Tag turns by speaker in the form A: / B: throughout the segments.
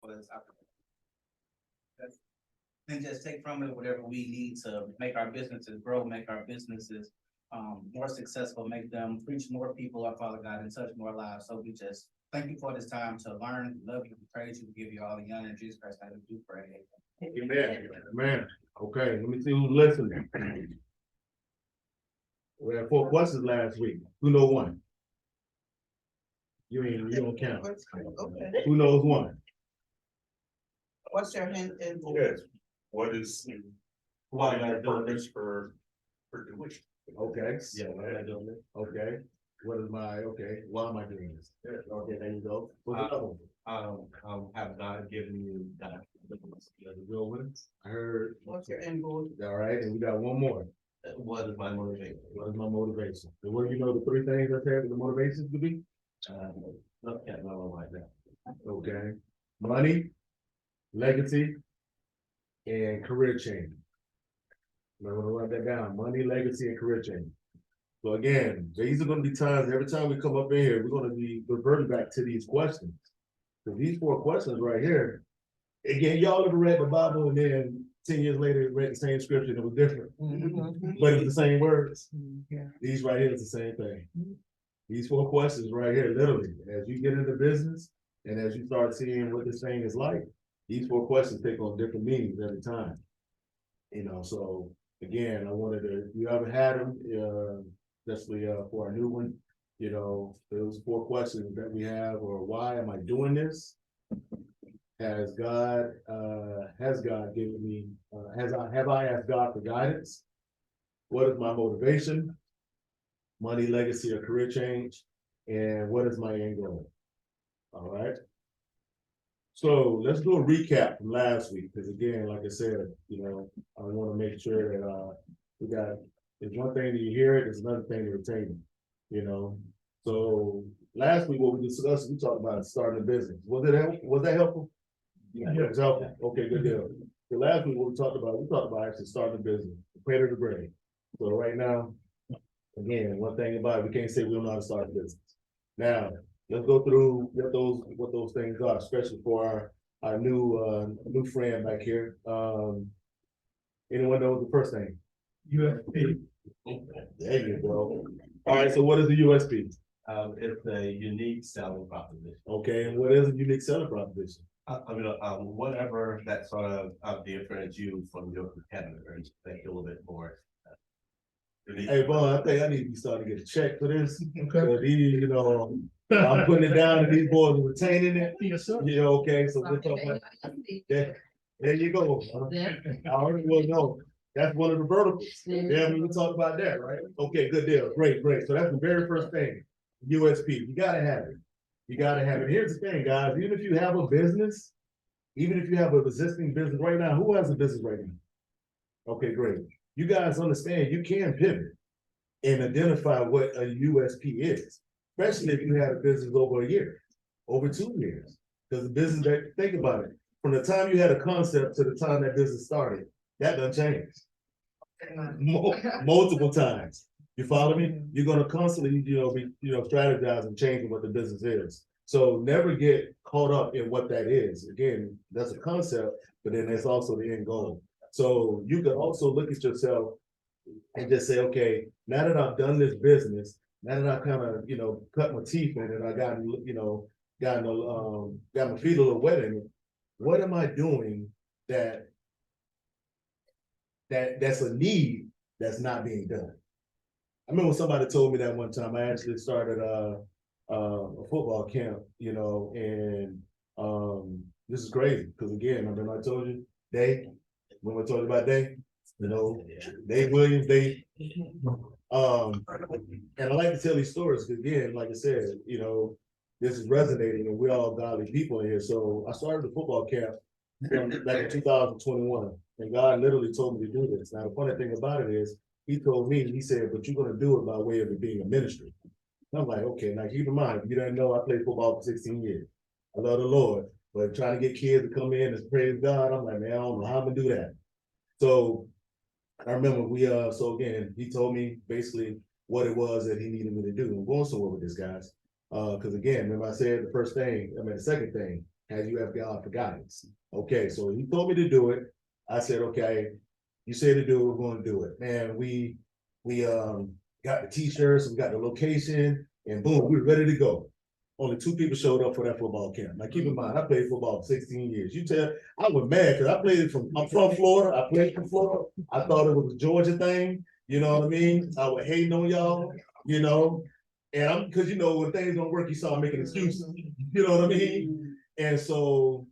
A: for this opportunity. And just take from it whatever we need to make our businesses grow, make our businesses more successful, make them reach more people, our Father God, and touch more lives. So we just thank you for this time to learn, love you, praise you, give you all the honor in Jesus Christ. I do pray.
B: Amen. Amen. Okay, let me see who's listening. We had 4 questions last week. Who knows one? You don't count.
C: Okay,
B: Who knows one?
C: what's your hint in?
D: Yes. What is? Why I purpose for tuition?
B: Okay.
D: Yeah, why am I doing this?
B: Okay. What is my, okay, why am I doing this? Okay, there you go. What's another one?
D: Have God given you that, the will with it?
B: I heard,
C: What's your end goal?
B: all right, and we got one more.
D: What is my motivation?
B: What is my motivation? And what do you know the 3 things I said the motivations could be?
D: Look at no one like that.
B: Okay. Money, legacy, and career change. I'm gonna write that down. Money, legacy, and career change. So again, these are gonna be times, every time we come up in here, we're gonna be reverting back to these questions. So these 4 questions right here, again, y'all ever read the Bible and then 10 years later read the same scripture and it was different, but it's the same words.
C: Yeah.
B: These right here is the same thing. These 4 questions right here, literally, as you get into business and as you start seeing what this thing is like, these 4 questions take on different meanings every time. You know, so again, I wanted to, if you ever had them, especially for a new one, you know, those 4 questions that we have, or why am I doing this? Has God given me, have I asked God for guidance? What is my motivation? Money, legacy, or career change? And what is my end goal? All right. So let's do a recap from last week, because again, like I said, you know, I want to make sure that we got, it's one thing that you hear it, it's another thing to retain it, you know. So last week, what we discussed, we talked about starting a business. Was that helpful? Yeah, it was helpful. Okay, good deal. The last week, what we talked about actually starting a business, the cradle to grave. So right now, again, one thing about it, we can't say we don't know how to start a business. Now, let's go through what those things are, especially for our new friend back here. Anyone know the first thing? USP. There you go. All right, so what is the USP?
D: It's a unique selling proposition.
B: Okay, and what is a unique selling proposition?
D: Whatever that sort of differentiates you from your competitors, think a little bit more. Unique.
B: Hey, Vaughn, I think I need to be starting to get a check for this. Okay. You know, I'm putting it down and these boys are retaining it.
C: Yes, sir.
B: Yeah, okay, so we're talking about, there you go. I already will know. That's one of the verticals. Yeah, we talk about that, right? Okay, good deal. Great, great. So that's the very first thing. USP. You gotta have it. You gotta have it. Here's the thing, guys. Even if you have a business, even if you have an existing business right now, who has a business right now? Okay, great. You guys understand you can pivot and identify what a USP is, especially if you had a business over a year, over 2 years. Because the business that, think about it, from the time you had a concept to the time that business started, that done changed. Multiple times. You follow me? You're gonna constantly, be, strategizing and changing what the business is. So never get caught up in what that is. Again, that's a concept, but then there's also the end goal. So you can also look at yourself and just say, okay, now that I've done this business, now that I kind of, cut my teeth in it, I got my feet a little wet in it. What am I doing that's a need that's not being done? I remember somebody told me that one time. I actually started a football camp, and this is crazy because again, remember I told you, when I told you about Dave Williams, and I like to tell these stories because again, like I said, this is resonating and we're all godly people in here. So I started a football camp back in 2021, and God literally told me to do this. Now the funny thing about it is, he told me, he said, but you're gonna do it by way of it being a ministry. And I'm like, okay, now keep in mind, if you didn't know, I played football for 16 years. I love the Lord, but trying to get kids to come in and praise God, I'm like, man, I don't know how I'm gonna do that. So I remember so again, he told me basically what it was that he needed me to do. I'm going somewhere with this, guys. Because again, remember I said the second thing, Has you ever God for guidance? Okay, so he told me to do it. I said, okay, you said to do it, we're gonna do it. Man, we got the t-shirts, we got the location, and boom, we were ready to go. Only 2 people showed up for that football camp. Now keep in mind, I played football for 16 years. You tell, I was mad because I'm from Florida. I played from Florida. I thought it was a Georgia thing. You know what I mean? I was hating on y'all, you know. And because when things don't work, you start making excuses. You know what I mean? And so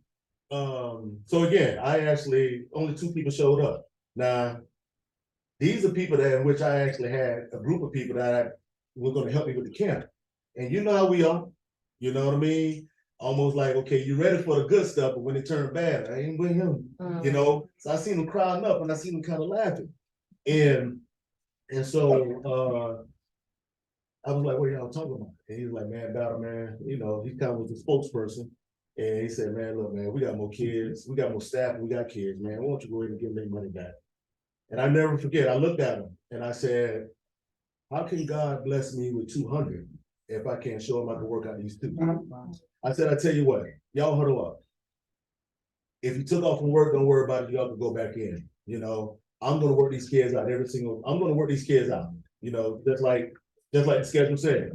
B: again, I actually only 2 people showed up. Now, these are people that in which I actually had a group of people that were going to help me with the camp. And you know how we are. You know what I mean? Almost like, okay, you ready for the good stuff, but when it turned bad, I ain't with him. You know? So I seen him crowding up and I seen him kind of laughing. And so I was like, what y'all talking about? And he was like, man, Battle, man, he kind of was the spokesperson. And he said, man, look, man, we got more kids, we got more staff, we got kids, man. Why don't you go ahead and give them their money back? And I never forget, I looked at him and I said, how can God bless me with 200 if I can't show him I can work out these 2? I said, I tell you what, y'all huddle up. If you took off from work, don't worry about it, y'all can go back in. I'm gonna work these kids out I'm gonna work these kids out, just like the schedule said.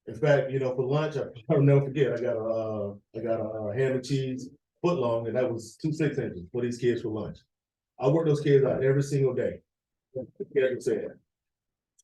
B: In fact, for lunch, I'll never forget, I got a ham and cheese foot long, and that was 2 6-inches for these kids for lunch. I work those kids out every single day. The schedule said.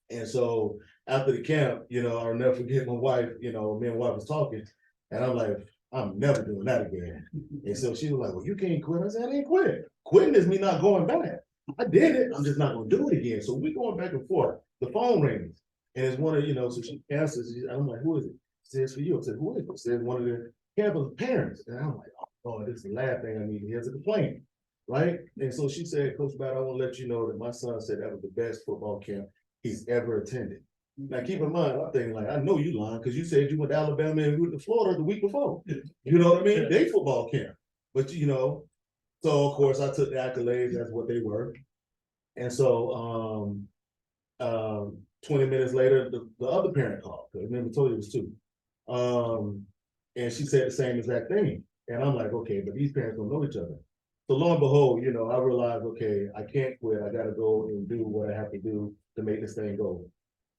B: And so after the camp, I'll never forget my wife, me and wife was talking, and I'm like, I'm never doing that again. And so she was like, well, you can't quit. I said, I didn't quit. Quitting is me not going back. I did it. I'm just not going to do it again. So we going back and forth. The phone rings. And it's one of, so she answers. I'm like, who is it? She says, for you. I said, who is it? She said, one of the campus parents. And I'm like, oh, this is the last thing I need to hear is a complaint. Right? And so she said, Coach Bat, I want to let you know that my son said that was the best football camp he's ever attended. Now, keep in mind, I'm thinking like, I know you lying because you said you went to Alabama and you went to Florida the week before. You know what I mean? They football camp. But, so of course I took the accolades, that's what they were. And so 20 minutes later, the other parent called, because I never told you it was 2. And she said the same exact thing. And I'm like, okay, but these parents don't know each other. So lo and behold, I realized, okay, I can't quit. I got to go and do what I have to do to make this thing go.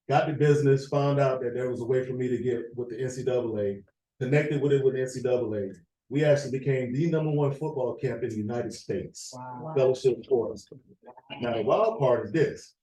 B: Got the business, found out that there was a way for me to get with the NCAA, connected with the NCAA. We actually became the #1 football camp in the United States. Wow. Fellowship sports. Now, the wild part is this.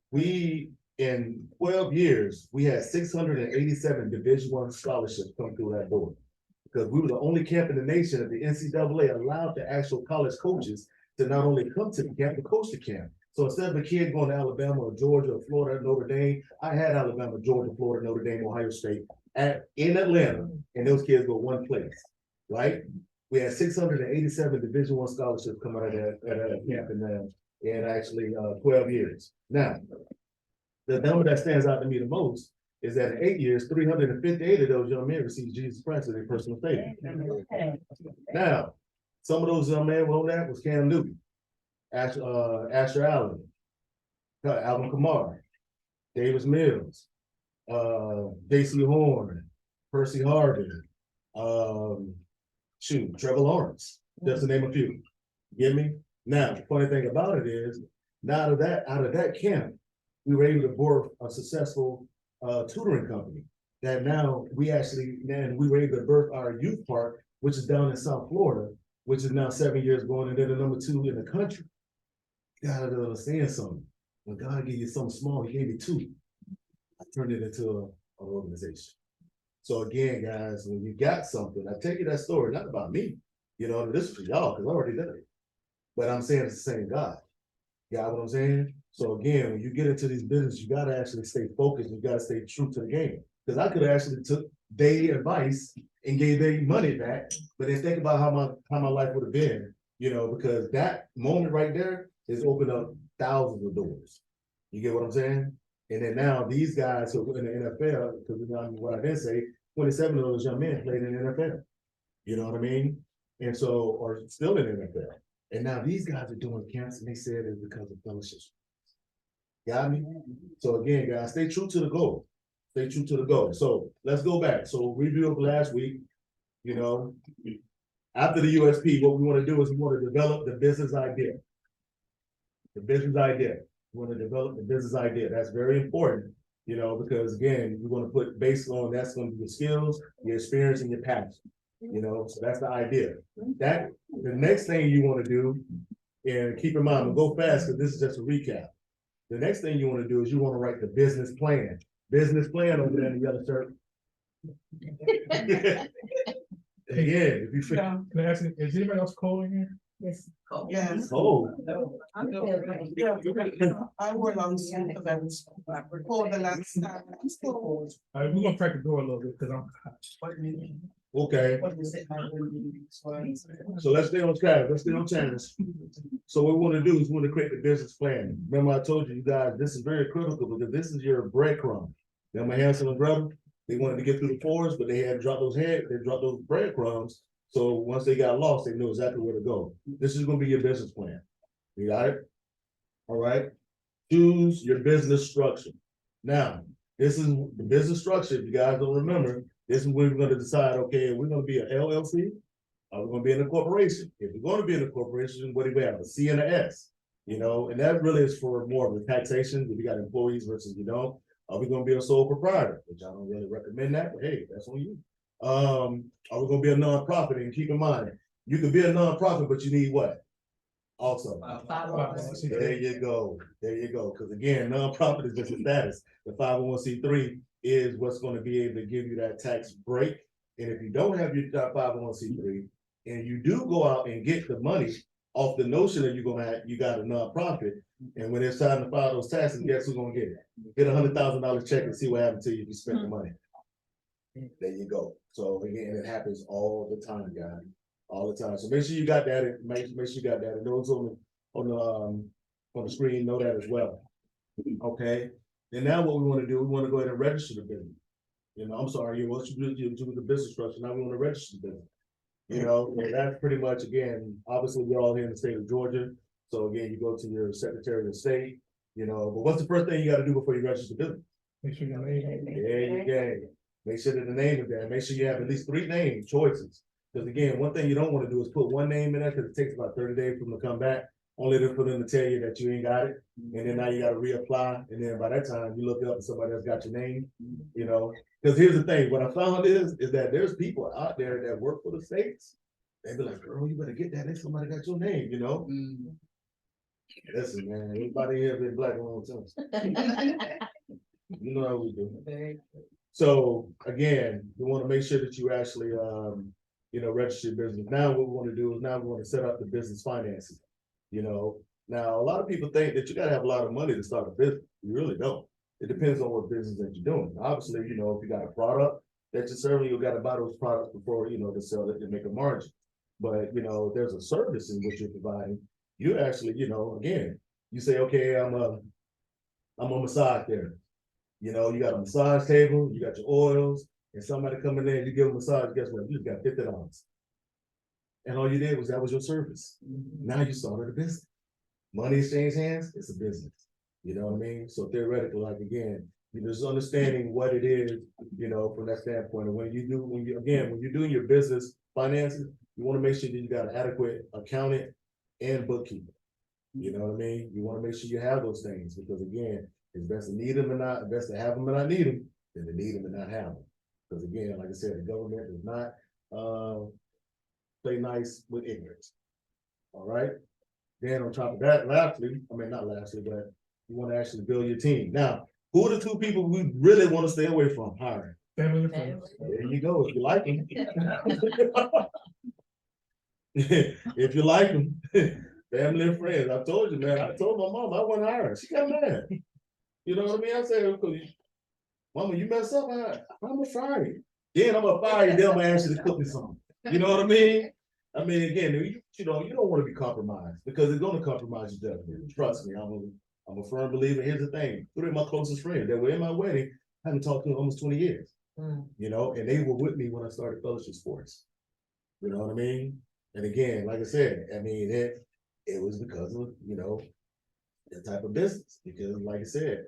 B: We, in 12 years, we had 687 Division I scholarships come through that door. Because we were the only camp in the nation that the NCAA allowed the actual college coaches to not only come to the camp, but coach the camp. So instead of a kid going to Alabama or Georgia or Florida, Notre Dame, I had Alabama, Georgia, Florida, Notre Dame, Ohio State in Atlanta, and those kids go one place, right? We had 687 Division I scholarships come out of that camp in actually 12 years. Now, the number that stands out to me the most is that in 8 years, 358 of those young men received Jesus Christ as their personal savior. Now, some of those young men on that was Cam Newton, Asher Allen, Alvin Kamara, Davis Mills, J.C. Horn, Percy Harvin, Trevor Lawrence, just to name a few. You get me? Now, the funny thing about it is, out of that camp, we were able to birth a successful tutoring company that now we were able to birth our youth park, which is down in South Florida, which is now 7 years going, and they're the #2 in the country. You gotta understand something. When God gave you something small, he gave you 2. I turned it into an organization. So again, guys, when you got something, I take you that story, not about me. This is for y'all, because I already did it. But I'm saying it's the same God. You got what I'm saying? So again, when you get into these business, you gotta actually stay focused. You gotta stay true to the game. Because I could have actually took their advice and gave their money back, but then think about how my life would have been, because that moment right there is opened up thousands of doors. You get what I'm saying? And then now these guys who are in the NFL, because what I didn't say, 27 of those young men played in the NFL. You know what I mean? And so, or still in the NFL. And now these guys are doing camps, and they said it's because of fellowship. Got me? So again, guys, stay true to the goal. Stay true to the goal. So let's go back. So review of last week, After the USP, what we wanna do is we wanna develop the business idea. The business idea, we wanna develop the business idea, that's very important, you know, because again, we wanna put based on, that's gonna be your skills, your experience and your passion. You know, so that's the idea. That, the next thing you wanna do, and keep in mind, we'll go fast, because this is just a recap. The next thing you wanna do is you wanna write the business plan. Business plan over there in the yellow shirt. Again, if you feel,
C: Yeah.
E: Can I ask, is anybody else calling here?
F: Yes.
C: Yes.
B: oh,
F: I'm feeling
C: Yeah, I were on scene for them. For the last time.
E: All right, we're gonna crack the door a little bit, cause I'm.
B: okay,
C: What is it?
B: so let's stay on track, let's stay on channel. So what we wanna do is we wanna create the business plan. Remember I told you guys, this is very critical, because this is your breadcrumb. Remember Hansel and Gretel, they wanted to get through the forest, but they had dropped they dropped those breadcrumbs. So once they got lost, they knew exactly where to go. This is gonna be your business plan. You got it? All right, choose your business structure. Now, this is the business structure, if you guys don't remember, this is where we're gonna decide, okay, we're gonna be an LLC. Are we gonna be in a corporation? If we're gonna be in a corporation, what do we have, a C and a S? You know, and that really is for more of the taxation, if you got employees versus you don't. Are we gonna be a sole proprietor, which I don't really recommend that, but hey, that's on you. Are we gonna be a nonprofit? And keep in mind, you can be a nonprofit, but you need what? Also, there you go, because again, nonprofit is just a status. The 501c3 is what's gonna be able to give you that tax break. And if you don't have your 501c3, and you do go out and get the money off the notion that you got a nonprofit, and when it's time to file those taxes, guess who's gonna get it? Get $100,000 check and see what happens to you if you spend the money. There you go. So again, it happens all the time, guys, all the time. So make sure you got that, make sure you got that, and those on the screen know that as well. Okay, and now what we wanna do, we wanna go ahead and register the business. You know, I'm sorry, once you do the business structure, now we wanna register the business. You know, and that's pretty much, again, obviously, we're all here in the state of Georgia. So again, you go to your Secretary of State, you know, but what's the first thing you gotta do before you register the business?
E: Make sure your name.
B: There you go. Make sure that the name is there. Make sure you have at least 3 name choices. Because again, one thing you don't want to do is put one name in there, because it takes about 30 days for them to come back, only for them to tell you that you ain't got it. And then now you got to reapply. And then by that time, you look up and somebody else got your name, you know. Because here's the thing, what I found is that there's people out there that work for the states. They be like, girl, you better get that. If somebody got your name, you know. Listen, man, everybody here been black a long time. You know how we do. So again, we want to make sure that you actually, you know, register your business. Now what we want to do is now we want to set up the business finances. You know, now a lot of people think that you got to have a lot of money to start a business. You really don't. It depends on what business that you're doing. Obviously, you know, if you got a product that you're serving, you got to buy those products before, you know, to sell it and make a margin. But, you know, there's a service in which you're providing. You actually, you know, again, you say, okay, I'm a massage therapist. You know, you got a massage table, you got your oils, and somebody come in there and you give them a massage, guess what? You just got $50. And all you did was that was your service. Now you started a business. Money exchange hands, it's a business. You know what I mean? So theoretically, like again, you're just understanding what it is, you know, from that standpoint. And when you're doing your business finances, you want to make sure that you got an adequate accountant and bookkeeper. You know what I mean? You want to make sure you have those things, because again, it's best to need them and not, best to have them and not need them, than to need them and not have them. Because again, like I said, the government does not play nice with ignorance. All right. Then on top of that, not lastly, but you want to actually build your team. Now, who are the 2 people we really want to stay away from hiring?
E: Family and friends.
B: There you go. If you like them. If you like them, family and friends. I told you, man. I told my mom I wasn't hiring. She got mad. You know what I mean? I said, Mama, you mess up, I'm gonna fire you. Then I'm gonna fire you, then I'm gonna ask you to cook me something. You know what I mean? I mean, again, you know, you don't want to be compromised, because it's gonna compromise your judgment. Trust me, I'm a firm believer. Here's the thing: 3 of my closest friends that were in my wedding, I haven't talked to in almost 20 years. You know, and they were with me when I started Fellowship Sports. You know what I mean? And again, like I said, I mean, it was because of, you know, the type of business. Because like I said,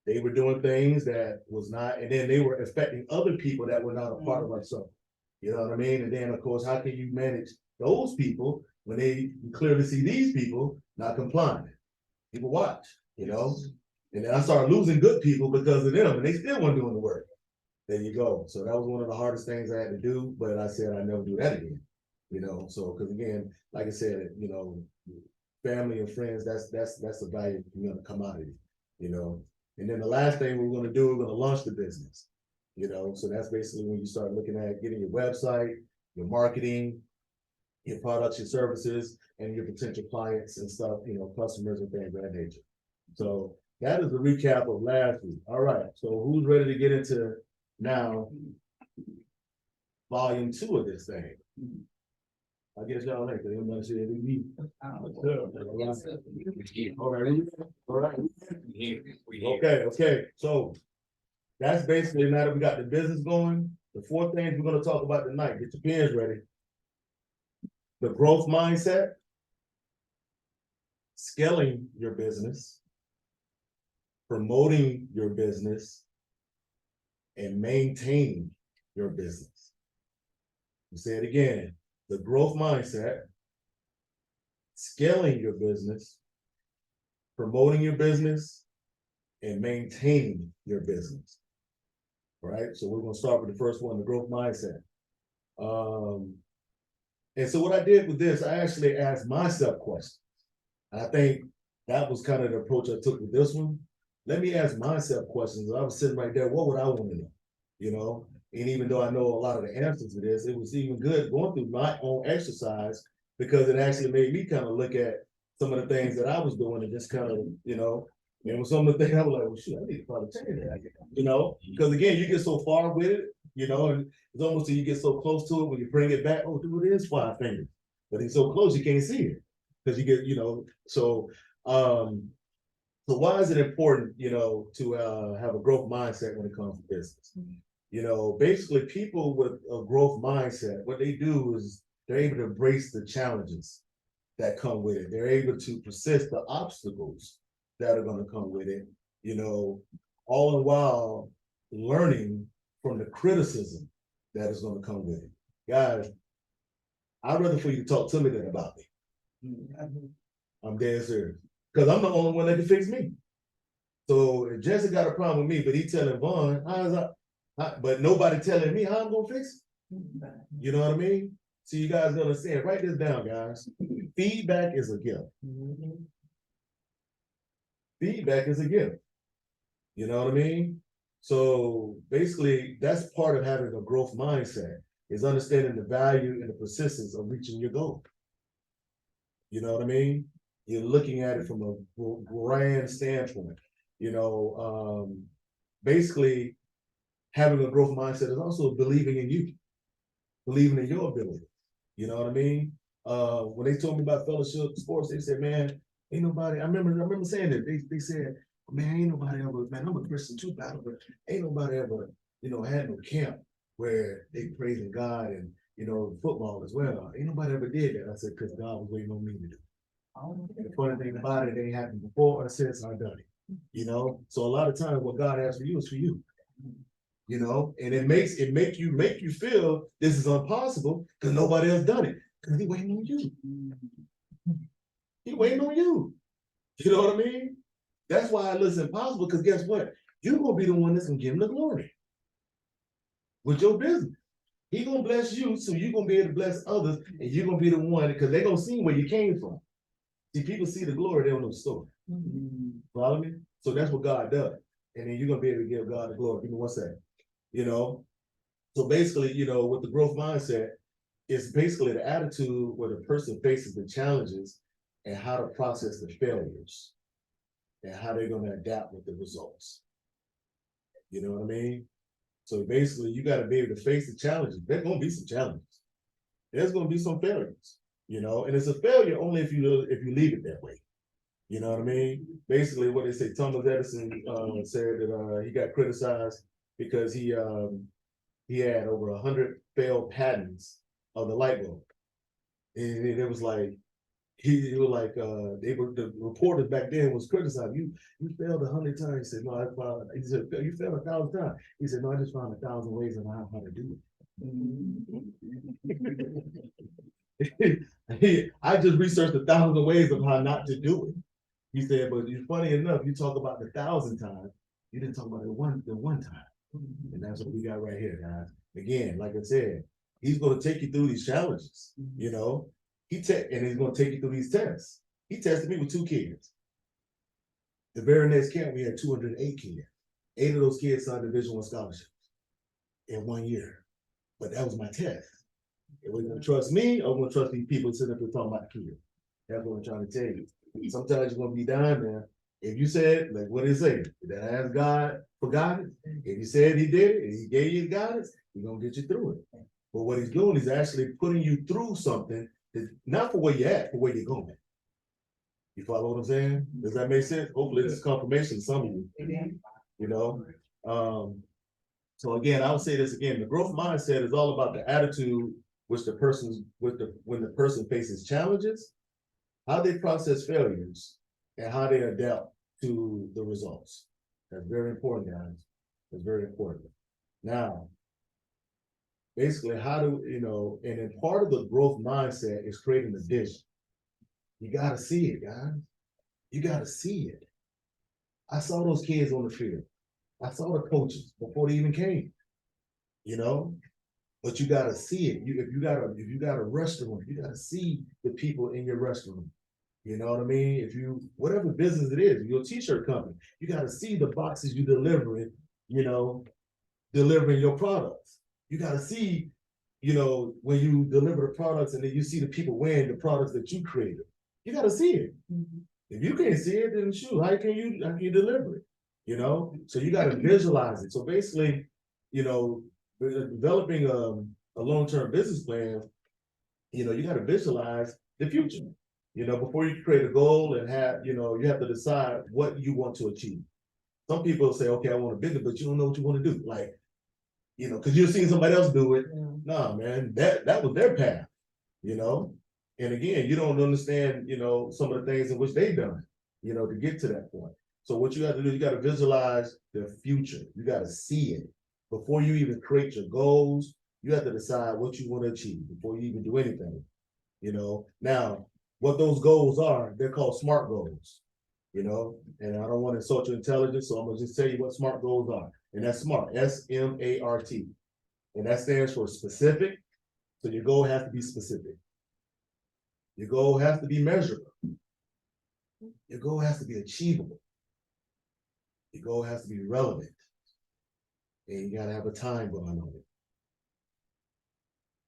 B: they were doing things that was not, and then they were affecting other people that were not a part of ourselves. You know what I mean? And then of course, how can you manage those people, when they clearly see these people not complying, people watch, you know? And then I started losing good people because of them, and they still weren't doing the work. There you go. So that was one of the hardest things I had to do, but I said I'd never do that again. You know, so because again, like I said, you know, family and friends, that's a value, commodity, you know. And then the last thing we're gonna do, we're gonna launch the business. You know, so that's basically when you start looking at getting your website, your marketing, your products, your services, and your potential clients and stuff, you know, customers and things of that nature. So that is the recap of last week. All right, so who's ready to get into now volume 2 of this thing? I guess y'all like that. Everybody say every week. All right. Okay. So that's basically now that we got the business going. The 4 things we're gonna talk about tonight. Get your pens ready. The growth mindset, scaling your business, promoting your business, and maintaining your business. I'll say it again. The growth mindset, scaling your business, promoting your business, and maintaining your business. All right, so we're gonna start with the first one, the growth mindset. And so what I did with this, I actually asked myself questions. I think that was kind of the approach I took with this one. Let me ask myself questions. I was sitting right there, what would I want to know? You know, and even though I know a lot of the answers to this, it was even good going through my own exercise because it actually made me kind of look at some of the things that I was doing and just kind of, you know, and with some of the things I was like, well, shoot, I need to probably change that, you know, because again, you get so far with it, you know, and it's almost till you get so close to it when you bring it back, oh, dude, it is 5 fingers, but it's so close you can't see it because you get, you know, so why is it important, you know, to have a growth mindset when it comes to business? You know, basically people with a growth mindset, what they do is they're able to embrace the challenges that come with it. They're able to persist the obstacles that are going to come with it, you know, all the while learning from the criticism that is going to come with it. Guys, I'd rather for you to talk to me than about me. I'm dead serious. Because I'm the only one that can fix me. So if Jesse got a problem with me, but he telling Vaughn, but nobody telling me how I'm gonna fix it. You know what I mean? So you guys understand, write this down, guys. Feedback is a gift. Feedback is a gift. You know what I mean? So basically, that's part of having a growth mindset, is understanding the value and the persistence of reaching your goal. You know what I mean? You're looking at it from a grand standpoint. You know, basically, having a growth mindset is also believing in you, believing in your ability. You know what I mean? When they told me about fellowship sports, they said, man, ain't nobody, I remember saying that. They said, man, ain't nobody ever, man, I'm a Christian too, but ain't nobody ever, you know, had no camp where they praising God and, you know, football as well. Ain't nobody ever did that. I said, because God was waiting on me to do it. The funny thing about it, it ain't happened before or since I've done it. You know, so a lot of times what God has for you is for you. You know, and it make you feel this is impossible because nobody else done it. Because he waiting on you. He waiting on you. You know what I mean? That's why it looks impossible, because guess what? You're gonna be the one that's gonna give him the glory with your business. He gonna bless you, so you're gonna be able to bless others, and you're gonna be the one because they're gonna see where you came from. See, people see the glory, they don't know the story. Follow me? So that's what God does. And then you're gonna be able to give God the glory. Give me one second. You know, so basically, you know, with the growth mindset, it's basically the attitude where the person faces the challenges and how to process the failures and how they're going to adapt with the results. You know what I mean? So basically, you got to be able to face the challenges. There's going to be some challenges. There's going to be some failures, you know, and it's a failure only if you leave it that way. You know what I mean? Basically, what they say, Thomas Edison said that he got criticized because he had over 100 failed patents of the light bulb, and it was like he was like the reporters back then was criticizing you failed 100 times. He said no, he said you failed 1,000 times. He said no, I just found 1,000 ways on how to do it. I just researched 1,000 ways of how not to do it. He said, but it's funny enough, you talk about the 1,000 times, you didn't talk about the one time. And that's what we got right here, guys. Again, like I said, he's gonna take you through these challenges, you know? And he's gonna take you through these tests. He tested me with 2 kids. The very next camp, we had 208 kids. 8 of those kids signed Division I scholarships in 1 year. But that was my test. If we're gonna trust me, or we're gonna trust these people sitting up here talking about the kids. That's what I'm trying to tell you. Sometimes you're gonna be down there. If you said, like what it say, that asked God for guidance, if you said he did it, and he gave you guidance, he's gonna get you through it. But what he's doing is actually putting you through something that not for where you're at, for where you're going. You follow what I'm saying? Does that make sense? Hopefully this is confirmation to some of you, you know? So again, I would say this again, the growth mindset is all about the attitude which the person's when the person faces challenges, how they process failures, and how they adapt to the results. That's very important, guys. That's very important. Now, basically, how do you know? And then part of the growth mindset is creating a vision. You gotta see it, guys. You gotta see it. I saw those kids on the field. I saw the coaches before they even came. You know, but you gotta see it. If you got a restaurant, you gotta see the people in your restaurant. You know what I mean? If you whatever business it is, your t-shirt company, you gotta see the boxes you delivering, you know, delivering your products. You gotta see, you know, when you deliver the products and then you see the people wearing the products that you created. You gotta see it. If you can't see it, then shoot, how can you deliver it? You know, so you got to visualize it. So basically, you know, developing a long-term business plan, you know, you got to visualize the future. You know, before you create a goal and have, you know, you have to decide what you want to achieve. Some people say, okay, I want a business, but you don't know what you want to do. Like, you know, because you've seen somebody else do it. No, man, that was their path, you know. And again, you don't understand, you know, some of the things in which they've done, you know, to get to that point. So what you got to do, you got to visualize the future. You got to see it. Before you even create your goals, you have to decide what you want to achieve before you even do anything. You know, now, what those goals are, they're called SMART goals. You know, and I don't want to insult your intelligence, so I'm going to just tell you what SMART goals are. And that's SMART, S-M-A-R-T. And that stands for specific. So your goal has to be specific. Your goal has to be measurable. Your goal has to be achievable. Your goal has to be relevant. And you gotta have a time bound on it.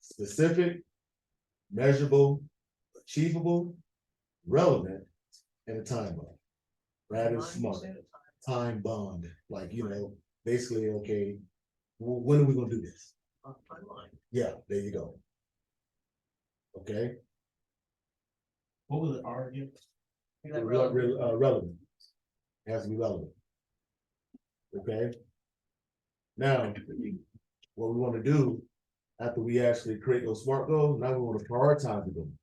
B: Specific, measurable, achievable, relevant, and a time bound. That is SMART. Time bound. Like, you know, basically, okay, well, when are we gonna do this? Yeah, there you go. Okay.
A: What was the R again?
B: Relevant. It has to be relevant. Okay. Now, what we want to do after we actually create those SMART goals, now we want to prioritize them.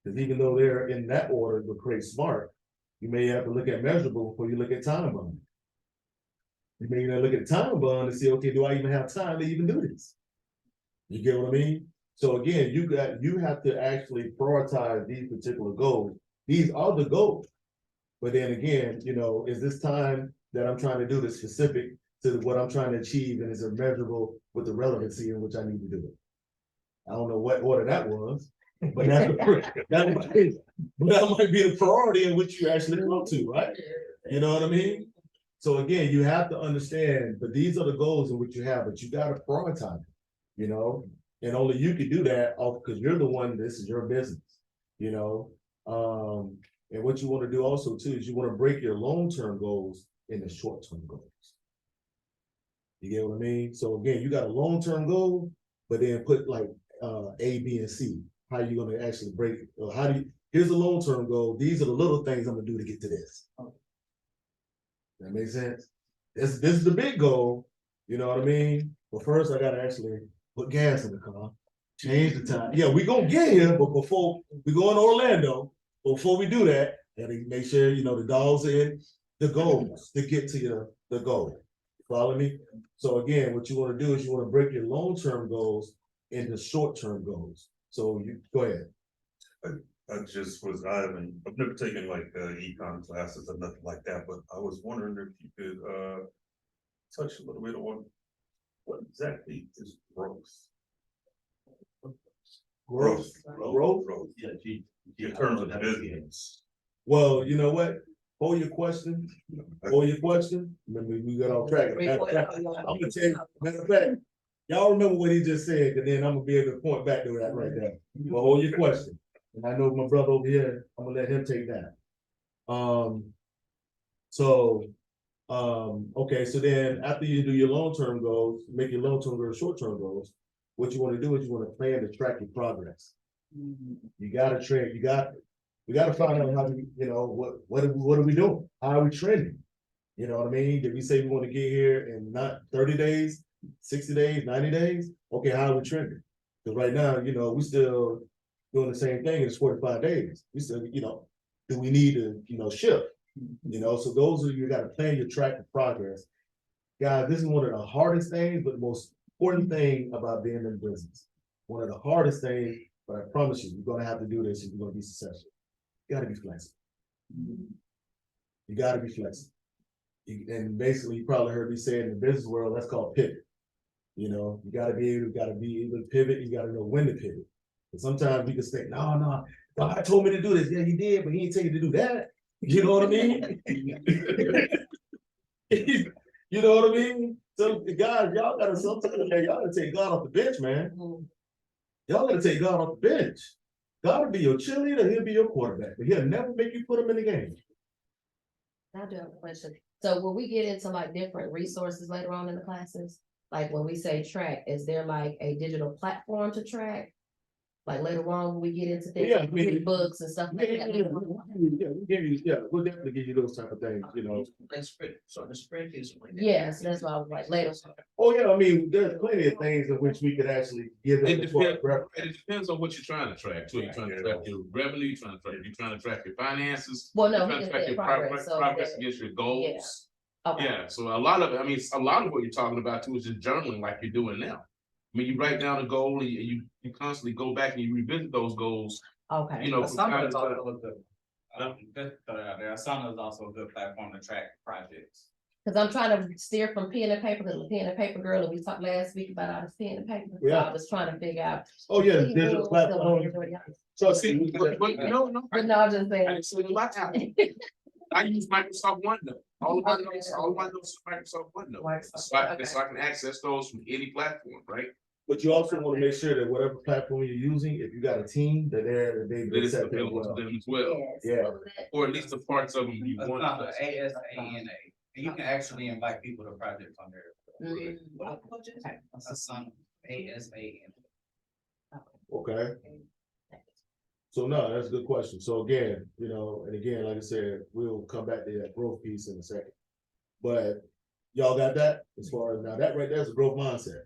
B: Because even though they're in that order to create SMART, you may have to look at measurable before you look at time bound. You may even look at time bound and see, okay, do I even have time to even do this? You get what I mean? So again, you have to actually prioritize these particular goals. These are the goals. But then again, you know, is this time that I'm trying to do this specific to what I'm trying to achieve, and is it measurable with the relevancy in which I need to do it? I don't know what order that was, but that might be the priority in which you actually go to, right? You know what I mean? So again, you have to understand, but these are the goals in which you have, but you got to prioritize, you know, and only you can do that because you're the one, this is your business, you know. And what you want to do also too is you want to break your long-term goals into short-term goals. You get what I mean? So again, you got a long-term goal, but then put like A, B, and C. How are you going to actually break it? Or how do you, here's a long-term goal. These are the little things I'm gonna do to get to this. That makes sense? This is the big goal, you know what I mean? But first I gotta actually put gas in the car, change the time. Yeah, we gonna get here, but before we go in Orlando, before we do that, gotta make sure, you know, the dogs are in the goals to get to the goal. Follow me? So again, what you wanna do is you wanna break your long-term goals into short-term goals. So you, go ahead.
F: I've never taken like econ classes or nothing like that, but I was wondering if you could touch a little bit on what exactly is growth?
B: Growth.
F: Growth,
D: Yeah,
F: in terms of business.
B: Well, you know what? Hold your question. Hold your question. Remember, we got off track. Matter of fact, I'm gonna tell you, matter of fact, y'all remember what he just said, and then I'm gonna be able to point back to that right there. Well, hold your question. And I know my brother over here, I'm gonna let him take that. Okay, so then after you do your long-term goals, make your long-term goals, short-term goals, what you wanna do is you wanna plan to track your progress. You gotta track, we gotta find out how to, you know, what are we doing? How are we trending? You know what I mean? Did we say we wanna get here in not 30 days, 60 days, 90 days? Okay, how are we trending? Cause right now, you know, we still doing the same thing in 45 days. We still, you know, do we need to, you know, shift? You know, so those are, you gotta plan your track of progress. Guys, this is one of the hardest things, but the most important thing about being in business. One of the hardest things, but I promise you, you're gonna have to do this if you're gonna be successful. You gotta be flexible. You gotta be flexible. And basically, you probably heard me say in the business world, that's called pivot. You know, you gotta be able to pivot, you gotta know when to pivot. And sometimes we can say, no, God told me to do this. Yeah, he did, but he didn't tell you to do that. You know what I mean? You know what I mean? So guys, y'all gotta sometimes, man, y'all gotta take God off the bench, man. Y'all gotta take God off the bench. God will be your cheerleader, he'll be your quarterback, but he'll never make you put him in the game.
G: I do have a question. So will we get into like different resources later on in the classes? Like when we say track, is there like a digital platform to track? Like later on, when we get into things
B: Yeah,
G: like
B: I mean-
G: books and stuff like that.
B: We'll definitely give you those type of things, you know.
A: So the spread is.
G: Yes, that's why I was like later.
B: Oh, yeah, I mean, there's plenty of things in which we could actually give
H: It
B: it.
H: depends on what you're trying to track too. You're trying to track your revenue, you're trying to track your finances.
G: Well, no,
H: You're
G: he
H: trying to
G: just
H: track
G: said
H: your
G: progress, so
H: progress
G: that-
H: against your goals.
G: Okay.
H: Yeah, so a lot of what you're talking about too is just journaling like you're doing now. I mean, you write down a goal and you constantly go back and you revisit those goals,
G: Okay.
H: you know, from time
A: Asana
H: to
A: is
H: time.
A: also a good, just throw it out there, Asana is also a good platform to track projects.
G: Cause I'm trying to steer from pen and paper, cause I'm a pen and paper girl, and we talked last week about all this pen and paper. So
B: Yeah.
G: I was trying to figure out.
B: Oh, yeah, the digital platform. So see,
H: But no,
G: But no, I'm just
H: I
G: saying.
H: didn't say a lot out. I use Microsoft OneNote. All of my notes are Microsoft OneNote. So I can access those from any platform, right?
B: but you also want to make sure that whatever platform you're using, if you got a team, that they
H: That is
B: set them
H: available
B: well.
H: to them as well,
G: Yes.
B: Yeah.
G: What was that?
H: or at least the parts of them you want.
A: Asana, ASANA, and you can actually invite people to projects on there.
G: Mm,
A: Asana, ASANA.
B: Okay, so no, that's a good question. So again, you know, and again, like I said, we'll come back to that growth piece in a second. But y'all got that as far as now that right there is a growth mindset.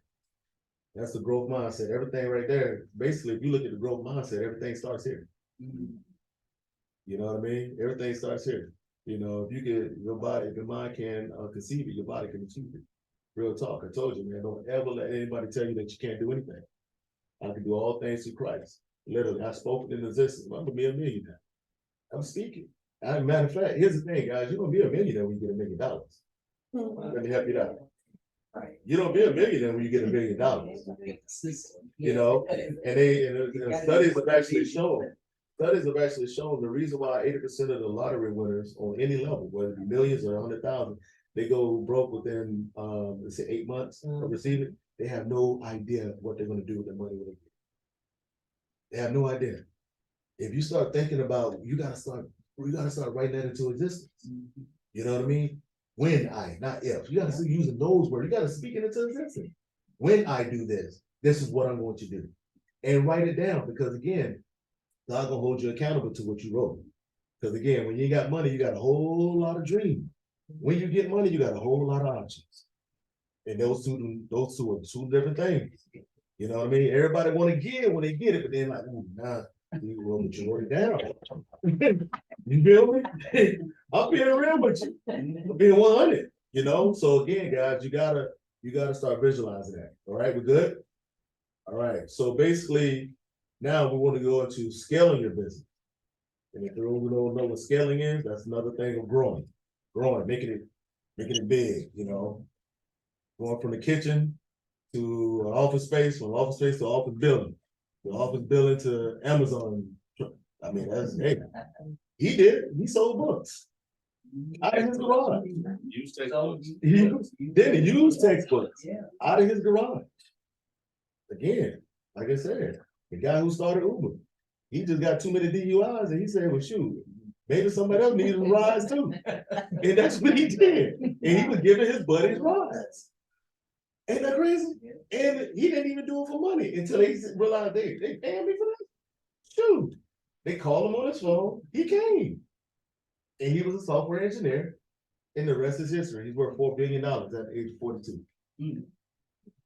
B: That's the growth mindset. Everything right there, basically, if you look at the growth mindset, everything starts here. You know what I mean? Everything starts here. You know, if you get your body, if your mind can conceive it, your body can achieve it. Real talk. I told you, man, don't ever let anybody tell you that you can't do anything. I can do all things through Christ. Literally, I've spoken in existence. I'm gonna be a millionaire. I'm speaking. As a matter of fact, here's the thing, guys. You're gonna be a millionaire when you get $1 million. Let me help you out. You don't be a millionaire when you get $1 million. You know, and studies have actually shown. Studies have actually shown the reason why 80% of the lottery winners on any level, whether it be millions or 100,000, they go broke within let's say 8 months of receiving. They have no idea what they're gonna do with the money when they get it. They have no idea. If you start thinking about, you gotta start writing that into existence. You know what I mean? When I, not if. You gotta start using those words. You gotta speak it into existence. When I do this, this is what I'm going to do. And write it down, because again, God gonna hold you accountable to what you wrote. Because again, when you got money, you got a whole lot of dreams. When you get money, you got a whole lot of options. And those two are two different things. You know what I mean? Everybody want to give when they get it, but then like, ooh, nah, but you wrote it down. You feel me? I'm being real with you. I'm being 100. You know, so again, guys, you gotta start visualizing that. All right, we good? All right, so basically, now we want to go into scaling your business. And if you don't know what scaling is, that's another thing of growing, making it big, you know. Going from the kitchen to an office space, from office space to office building, to Amazon. I mean, that's, hey, he did it. He sold books out of his garage.
H: Use textbooks.
B: He did it, used textbooks
A: Yeah.
B: out of his garage. Again, like I said, the guy who started Uber, he just got too many DUIs and he said, well, shoot, maybe somebody else needed a ride too. And that's what he did. And he was giving his buddies rides. Ain't that crazy? And he didn't even do it for money until they realized they paying me for that. Shoot. They called him on his phone. He came. And he was a software engineer. And the rest is history. He's worth $4 billion at the age of 42.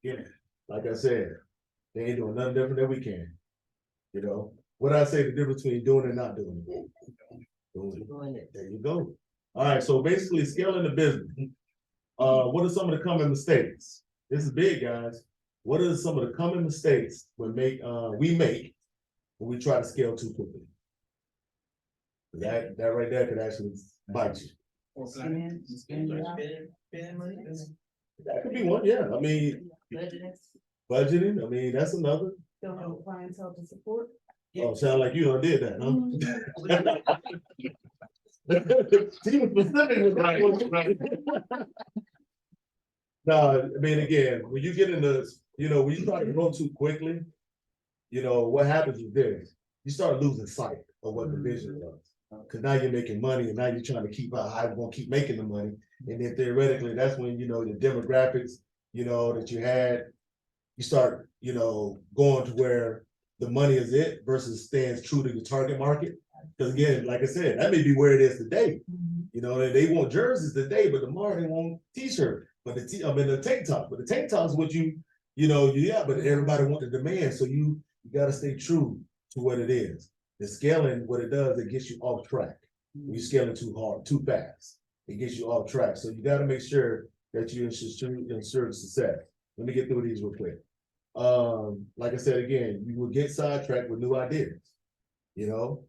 B: Yeah. Like I said, they ain't doing nothing different than we can. You know, what I say the difference between doing and not doing it. Doing it. There you go. All right, so basically scaling the business. What are some of the common mistakes? This is big, guys. What are some of the common mistakes we make when we try to scale too quickly? That right there could actually bite you. That could be one, yeah. I mean, budgeting, I mean, that's another.
C: Don't have clientele to support.
B: Oh, sound like you done did that, huh? He was specific with that. No, I mean, again, when you get into, you know, when you start to grow too quickly, you know, what happens is this, you start losing sight of what the vision was. Cause now you're making money and now you're trying to keep out how you're gonna keep making the money. And then theoretically, that's when, you know, the demographics, you know, that you had, you start, you know, going to where the money is it versus stands true to the target market. Cause again, like I said, that may be where it is today. You know, they want jerseys today, but tomorrow they want t-shirt. But the tank top, but the tank top is what you know, yeah, but everybody want the demand. So you gotta stay true to what it is. The scaling, what it does, it gets you off track. When you're scaling too hard, too fast, it gets you off track. So you gotta make sure that you ensure success. Let me get through these real quick. Like I said, again, you will get sidetracked with new ideas. You know,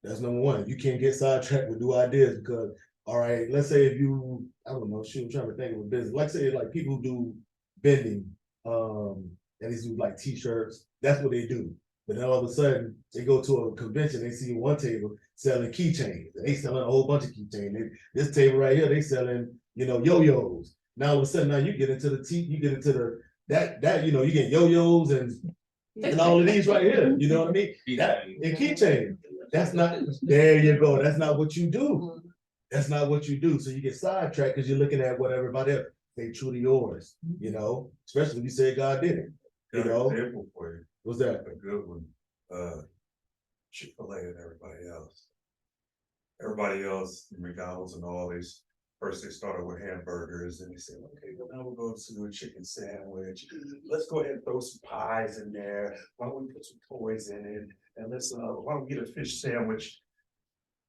B: that's number one. You can't get sidetracked with new ideas because, all right, let's say if you, I don't know, shoot, I'm trying to think of a business. Like say like people who do vending, and they do like t-shirts, that's what they do. But then all of a sudden they go to a convention, they see one table selling keychains. They selling a whole bunch of keychains. This table right here, they selling, you know, yo-yos. Now all of a sudden now you get into that, you know, you get yo-yos and all of these right here, you know what I mean? And keychains. That's not, there you go. That's not what you do. That's not what you do. So you get sidetracked because you're looking at what everybody else, stay true to yours, you know, especially when you say God did it. You know,
F: Example for you.
B: what's that?
F: A good one. Chick-fil-A and everybody else. Everybody else, McDonald's and all these, first they started with hamburgers and they said, okay, well now we'll go to a chicken sandwich. Let's go ahead and throw some pies in there. Why don't we put some toys in it? And let's why don't we get a fish sandwich?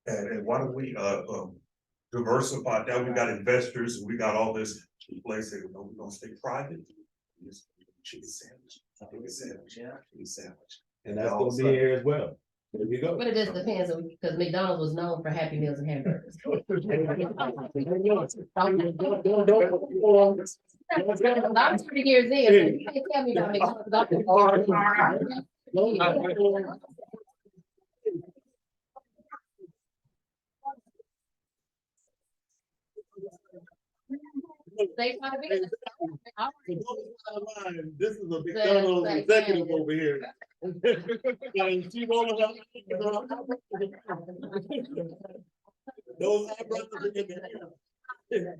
F: And why don't we diversify that? We got investors and we got all this place that we're gonna stay private. Chicken sandwich, chicken sandwich, chicken sandwich.
B: And that's gonna be here as well. There you go.
G: But it just depends, because McDonald's was known for Happy Meals and hamburgers. I was 3 years in, so you can't tell me about McDonald's. They try to be.
B: This is a McDonald's executive over here. And she rolling up. Those eyebrows are in there.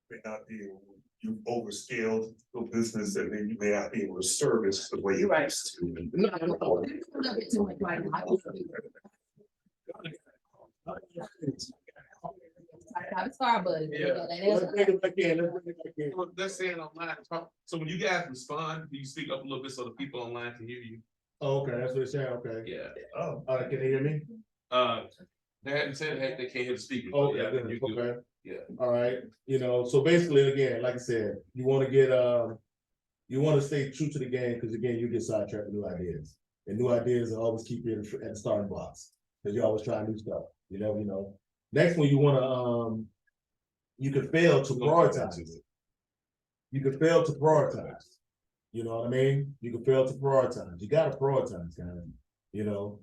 F: May not be able, you overscaled the business and then you may not be able to service the way you used to.
G: I'm sorry, buddy.
B: Let's bring it back in, let's bring it back in.
H: Let's say it online, so when you guys respond, do you speak up a little bit so the people online can hear you?
B: Oh, okay, that's what it's saying, okay.
H: Yeah.
B: Oh, can they hear me?
H: They hadn't said they can't hear the speaker.
B: Oh,
H: Yeah,
B: yeah,
H: you good.
B: okay.
H: Yeah.
B: All right, so basically, again, like I said, you wanna get, you wanna stay true to the game, cause again, you get sidetracked with new ideas. And new ideas will always keep you at the starting blocks, cause you're always trying new stuff, you know. Next one, you wanna, you can fail to prioritize. You can fail to prioritize. You know what I mean? You can fail to prioritize. You gotta prioritize, guys, you know.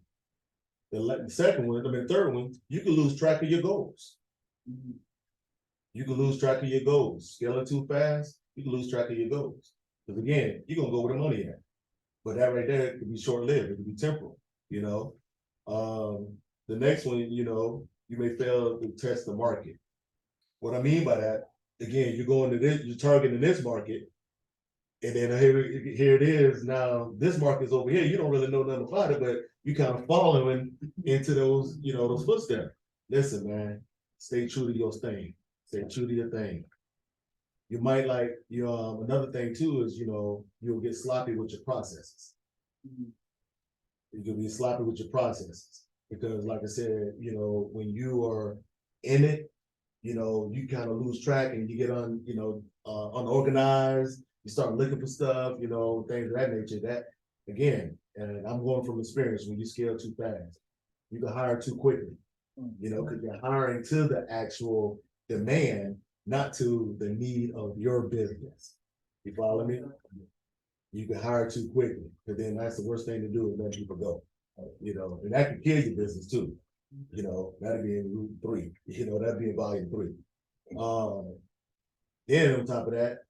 B: The second one, third one, you can lose track of your goals. You can lose track of your goals. Scaling too fast, you can lose track of your goals. Because again, you're gonna go where the money at. But that right there could be short-lived, it could be temporal, you know. The next one, you may fail to test the market. What I mean by that, again, you're going to this, you're targeting this market. And then here it is. Now, this market's over here. You don't really know nothing about it, but you kind of following into those, those footsteps. Listen, man, stay true to your thing. Stay true to your thing. You might another thing too is, you'll get sloppy with your processes. You can be sloppy with your processes because like I said, when you are in it, you kind of lose track and you get unorganized. You start looking for stuff, things of that nature. That again, and I'm going from experience, when you scale too fast, you can hire too quickly, because you're hiring to the actual demand, not to the need of your business. You follow me? You can hire too quickly, because then that's the worst thing to do is let people go. And that can kill your business too. That'd be in root 3. That'd be in volume 3. Then on top of that,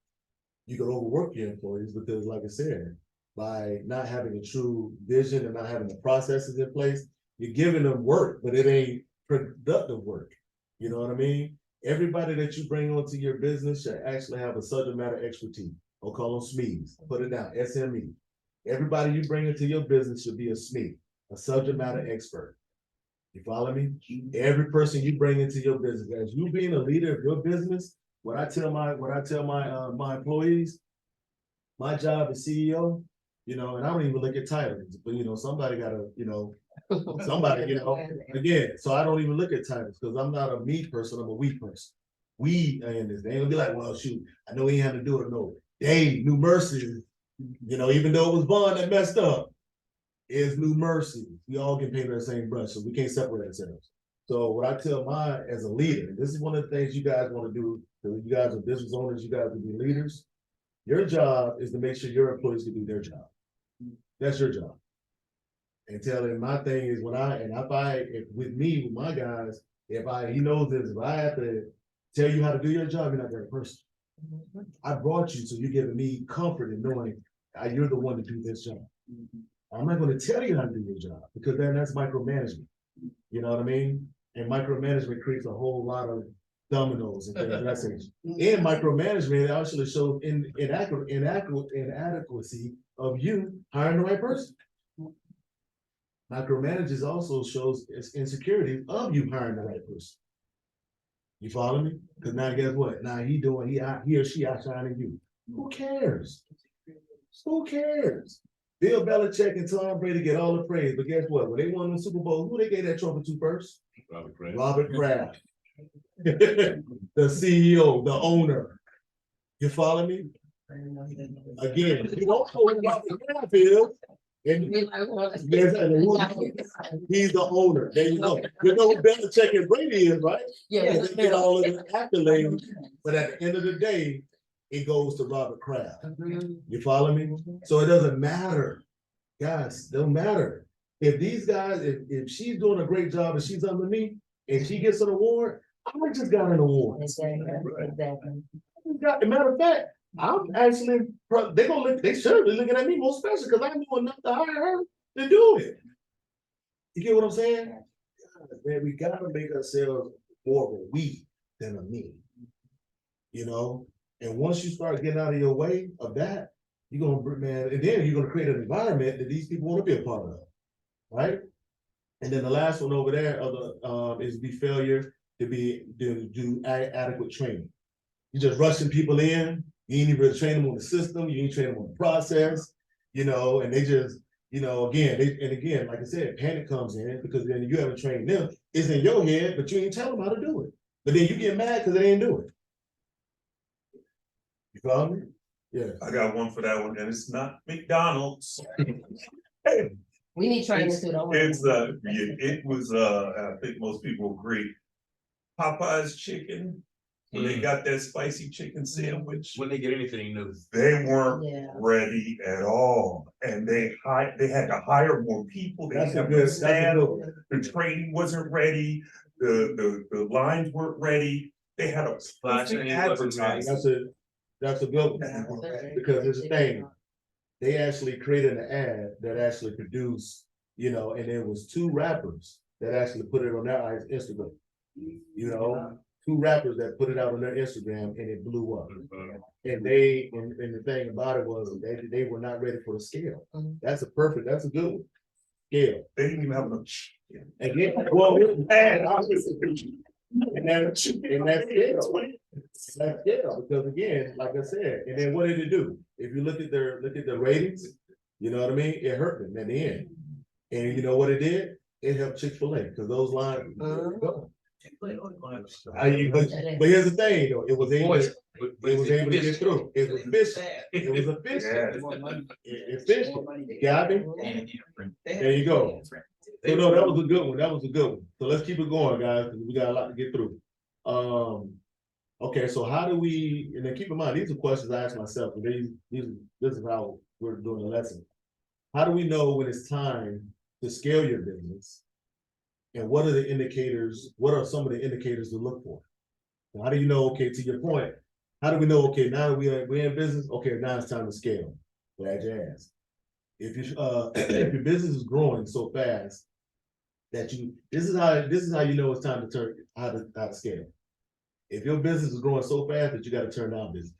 B: you can overwork your employees because, like I said, by not having a true vision and not having the processes in place, you're giving them work, but it ain't productive work. You know what I mean? Everybody that you bring onto your business should actually have a subject matter expertise. I'll call them SMEs. Put it down, SME. Everybody you bring into your business should be a SME, a subject matter expert. You follow me? Every person you bring into your business, as you being a leader of your business, what I tell my my employees, my job as CEO, and I don't even look at titles, but somebody gotta, somebody, again, so I don't even look at titles because I'm not a me person, I'm a we person. We and this, they ain't gonna be like, well, shoot, I know he had to do it. No, Dave, New Mercy, even though it was Bond that messed up, is New Mercy. We all get painted the same brush, so we can't separate ourselves. So what I tell as a leader, this is one of the things you guys want to do. You guys are business owners, you guys will be leaders. Your job is to make sure your employees can do their job. That's your job. And telling my thing is with my guys, he knows this, if I have to tell you how to do your job, you're not that person. I brought you, so you're giving me comfort in knowing you're the one to do this job. I'm not going to tell you how to do your job because then that's micromanagement. You know what I mean? And micromanagement creates a whole lot of dominoes and things. In micromanagement, it actually shows inadequacy of you hiring the right person. Micromanages also shows insecurity of you hiring the right person. You follow me? Because now guess what? Now he or she outshining you. Who cares? Who cares? Bill Belichick and Tom Brady get all the praise, but guess what? When they won the Super Bowl, who they gave that trophy to first? Robert Kraft. The CEO, the owner. You follow me? Again, you don't know what Robert Kraft is. And he's the owner. There you go. You know who Belichick and Brady is, right?
G: Yeah.
B: They get all of the accolades, but at the end of the day, it goes to Robert Kraft. You follow me? So it doesn't matter. Guys, it don't matter. If these guys, if she's doing a great job and she's under me and she gets an award, I just got an award.
G: Exactly.
B: As a matter of fact, I'm actually, they should be looking at me more special because I knew enough to hire her to do it. You get what I'm saying? God, man, we gotta make ourselves more of a we than a me. And once you start getting out of your way of that, and then you're gonna create an environment that these people want to be a part of, right? And then the last one over there is failure to do adequate training. You're just rushing people in. You ain't even train them on the system. You ain't train them on the process, and they just, you know, again, like I said, panic comes in because then you haven't trained them. It's in your head, but you ain't tell them how to do it. But then you get mad because they ain't do it. You follow me? Yeah.
F: I got one for that one, and it's not McDonald's.
G: We need training
F: It's,
G: too, don't worry.
F: it was, I think most people agree. Popeye's chicken, when they got that spicy chicken sandwich,
H: When they get anything new.
F: they weren't
G: Yeah.
F: ready at all. And they had to hire more people, they
B: That's a
F: had
B: good,
F: to
B: that's a
F: staff,
B: good one.
F: the training wasn't ready, the lines weren't ready. They had a
H: Supply chain
F: perfect
H: wasn't ready.
F: advertising.
B: That's a good one. Because it's a thing. They actually created an ad that actually produced, you know, and there was 2 rappers that actually put it on their Instagram. You know, 2 rappers that put it out on their Instagram and it blew up. And the thing about it was they were not ready for the scale. That's a good one. Scale.
F: They didn't even have enough chicken.
B: Again, well, and that's scale. That's scale, because again, like I said, and then what did it do? If you look at the ratings, you know what I mean? It hurt them at the end. And you know what it did? It helped Chick-fil-A, because those lines. But here's the thing, though, it was able to get through. It was efficient. It was efficient. Efficient. You got me? There you go. So no, that was a good one. That was a good one. So let's keep it going, guys, because we got a lot to get through. Okay, so how do we, and then keep in mind, these are questions I ask myself, and this is how we're doing the lesson. How do we know when it's time to scale your business? And what are the indicators? What are some of the indicators to look for? How do you know, okay, to your point, how do we know, okay, now that we're in business, okay, now it's time to scale? Glad you asked. If if your business is growing so fast that this is how you know it's time to how to scale. If your business is growing so fast that you got to turn down business.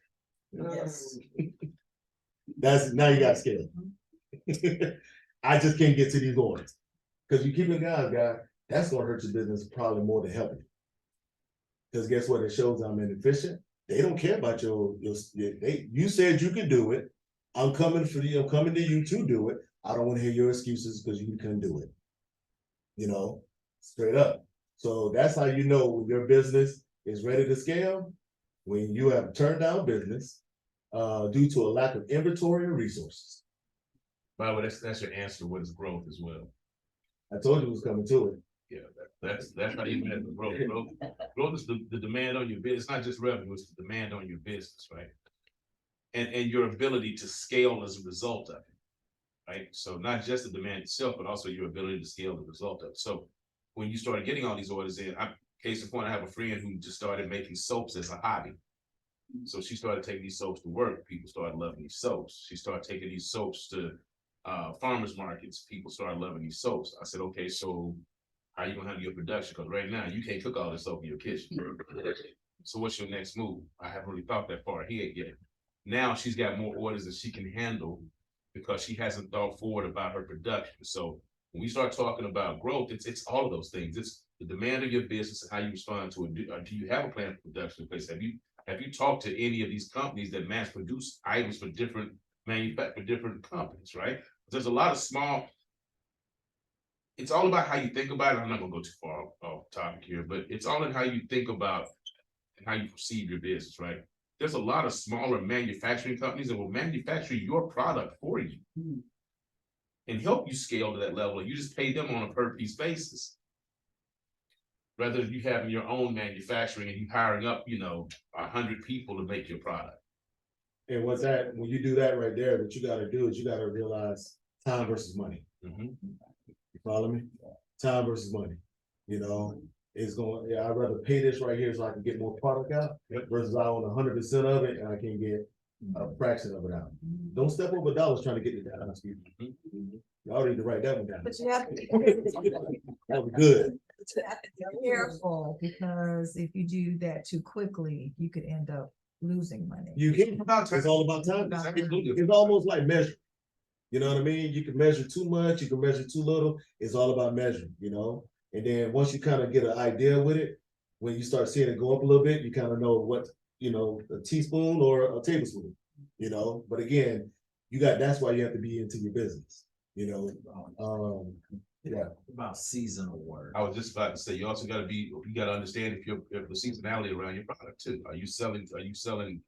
C: Yes.
B: Now you got to scale. I just can't get to these orders. Because you keep it guys, that's gonna hurt your business probably more than help you. Because guess what? It shows I'm inefficient. They don't care about you said you could do it. I'm coming to you to do it. I don't want to hear your excuses because you couldn't do it. You know, straight up. So that's how you know when your business is ready to scale, when you have turned down business due to a lack of inventory and resources.
H: By the way, that's your answer. What is growth as well?
B: I told you it was coming to it.
H: Yeah, that's how you measure growth. Growth is the demand on your business. It's not just revenue, it's the demand on your business, right? And your ability to scale as a result of it, right? So not just the demand itself, but also your ability to scale the result of it. So when you started getting all these orders in, case in point, I have a friend who just started making soaps as a hobby. So she started taking these soaps to work. People started loving these soaps. She started taking these soaps to farmers markets. People started loving these soaps. I said, okay, so how are you gonna handle your production? Because right now you can't cook all this soap in your kitchen. So what's your next move? I haven't really thought that far ahead yet. Now she's got more orders that she can handle because she hasn't thought forward about her production. So when we start talking about growth, it's all of those things. It's the demand of your business and how you respond to it. Do you have a plan for production in place? Have you talked to any of these companies that mass produce items for different companies, right? There's a lot of small. It's all about how you think about it. I'm not gonna go too far off topic here, but it's all in how you think about and how you perceive your business, right? There's a lot of smaller manufacturing companies that will manufacture your product for you and help you scale to that level. And you just pay them on a per piece basis. Rather than you having your own manufacturing and you hiring up, 100 people to make your product.
B: And when you do that right there, what you gotta do is you gotta realize time versus money. You follow me? Time versus money. I'd rather pay this right here so I can get more product out versus I own 100% of it and I can get a fraction of it out. Don't step over dollars trying to get it down. Y'all need to write that one down.
I: But you have to be
B: That was good.
I: careful, because if you do that too quickly, you could end up losing money.
B: You can. It's all about time. It's almost like measuring. You know what I mean? You can measure too much, you can measure too little. It's all about measuring, And then once you kind of get an idea with it, when you start seeing it go up a little bit, you kind of know what, a teaspoon or a tablespoon, But again, that's why you have to be into your business. you know, yeah.
J: About seasonal work.
H: I was just about to say, you also gotta be, you gotta understand if the seasonality around your product too. Are you selling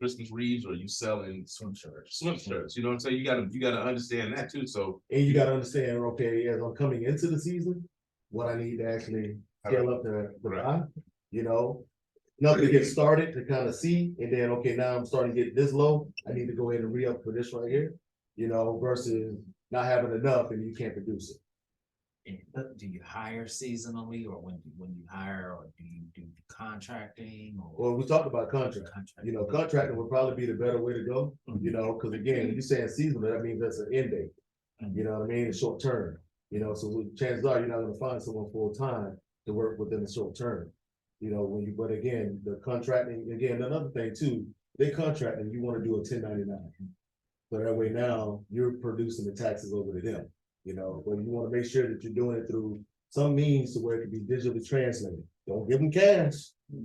H: Christmas wreaths or are you selling
J: Swim shirts.
H: swim shirts? You know what I'm saying? You gotta understand that too, so.
B: And you gotta understand, okay, as I'm coming into the season, what I need to actually scale up the buy, you know? Nothing to get started to kind of see, and then, okay, now I'm starting to get this low, I need to go ahead and re-up for this right here, you know, versus not having enough and you can't produce it.
J: And do you hire seasonally or when you hire, or do you do contracting or?
B: Well, we talked about contract, you know, contracting would probably be the better way to go, you know, because again, when you're saying seasonal, that means that's an end date. You know what I mean? It's short term, you know, so chances are you're not gonna find someone full time to work within the short term. You know, but again, the contracting, again, another thing too, they contracting, you wanna do a 1099. So that way now you're producing the taxes over to them, you know, but you wanna make sure that you're doing it through some means to where it can be digitally translated. Don't give them cash.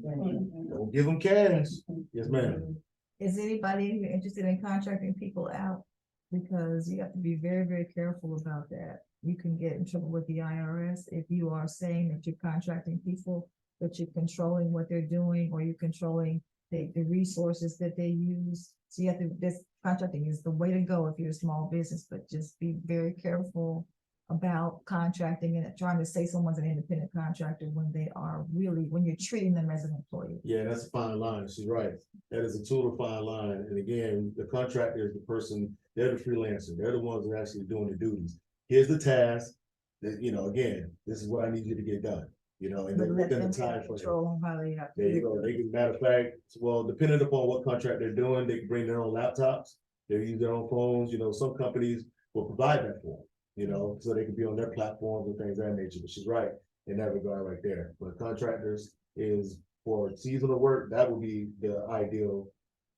B: Don't give them cash. Yes, ma'am.
I: Is anybody interested in contracting people out? Because you have to be very, very careful about that. You can get in trouble with the IRS if you are saying that you're contracting people, but you're controlling what they're doing, or you're controlling the resources that they use. So you have to, this contracting is the way to go if you're a small business, but just be very careful about contracting and trying to say someone's an independent contractor when they are really, when you're treating them as an employee.
B: Yeah, that's a fine line. She's right. That is a total fine line. And again, the contractor is the person, they're the freelancer. They're the ones that are actually doing the duties. Here's the task that, you know, again, this is what I need you to get done, you know, and then
I: Let
B: within
I: them
B: the
I: have
B: time frame.
I: control on how they have to
B: There you
I: do
B: go.
I: it.
B: They can, matter of fact, well, depending upon what contract they're doing, they can bring their own laptops. They use their own phones. You know, some companies will provide that for them, you know, so they can be on their platforms and things of that nature. But she's right in that regard right there. But contractors is for seasonal work, that would be the ideal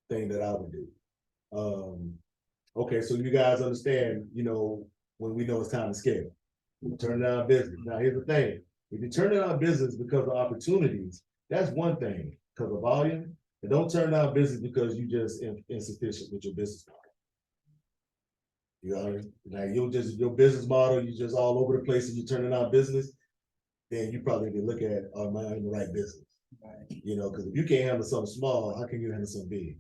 B: thing that I would do. Okay, so you guys understand, you know, when we know it's time to scale. We turn down business. Now, here's the thing. If you turn down business because of opportunities, that's one thing, because of volume. And don't turn down business because you just insufficient with your business model. You know, like your business model, you just all over the place and you're turning down business, then you probably need to look at, am I in the right business? You know, because if you can't handle something small, how can you handle something big?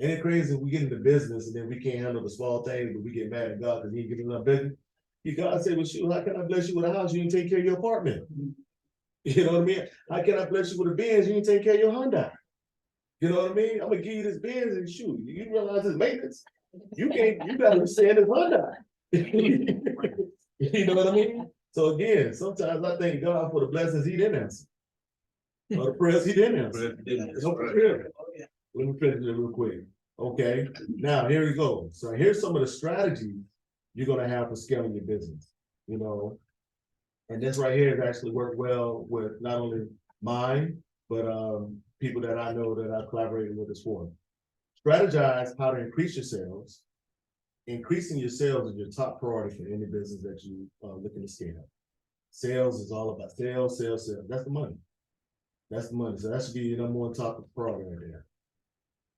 B: Ain't it crazy if we get into business and then we can't handle the small things, but we get mad at God because he ain't giving us business? You gotta say, well, shoot, how can I bless you with a house? You didn't take care of your apartment. You know what I mean? How can I bless you with a Benz? You didn't take care of your Honda. You know what I mean? I'm gonna give you this Benz and shoot, you realize it's maintenance. You gotta stay in this Honda. You know what I mean? So again, sometimes I thank God for the blessings he didn't answer. Or the prayers he didn't answer. No, for real. Let me finish it real quick. Okay, now here we go. So here's some of the strategies you're gonna have for scaling your business, you know. And this right here has actually worked well with not only mine, but people that I know that I've collaborated with as well. Strategize how to increase your sales. Increasing your sales is your top priority for any business that you are looking to scale. Sales is all about sales. That's the money. That's the money. So that should be your number one top priority right there.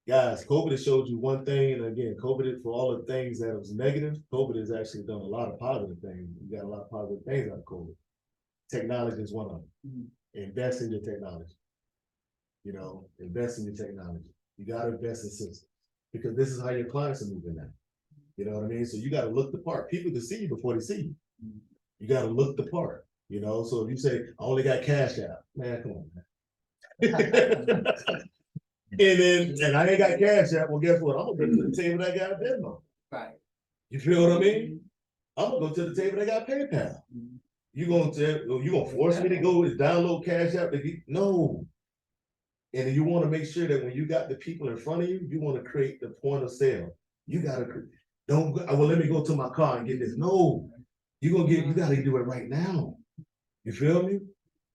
B: Guys, COVID has showed you one thing, and again, COVID, for all the things that was negative, COVID has actually done a lot of positive things. You got a lot of positive things out of COVID. Technology is one of them. Invest in your technology. You know, invest in your technology. You got to invest in systems because this is how your clients are moving now. You know what I mean? So you got to look the part. People can see you before they see you. You got to look the part. You know, so if you say, I only got cash out, man, come on, man. And I ain't got cash out. Well, guess what? I'm gonna go to the table that got Venmo.
C: Right.
B: You feel what I mean? I'm gonna go to the table that got PayPal. You gonna force me to go and download Cash App? No. And you want to make sure that when you got the people in front of you, you want to create the point of sale. You gotta don't go, well, let me go to my car and get this. No, you gotta do it right now. You feel me?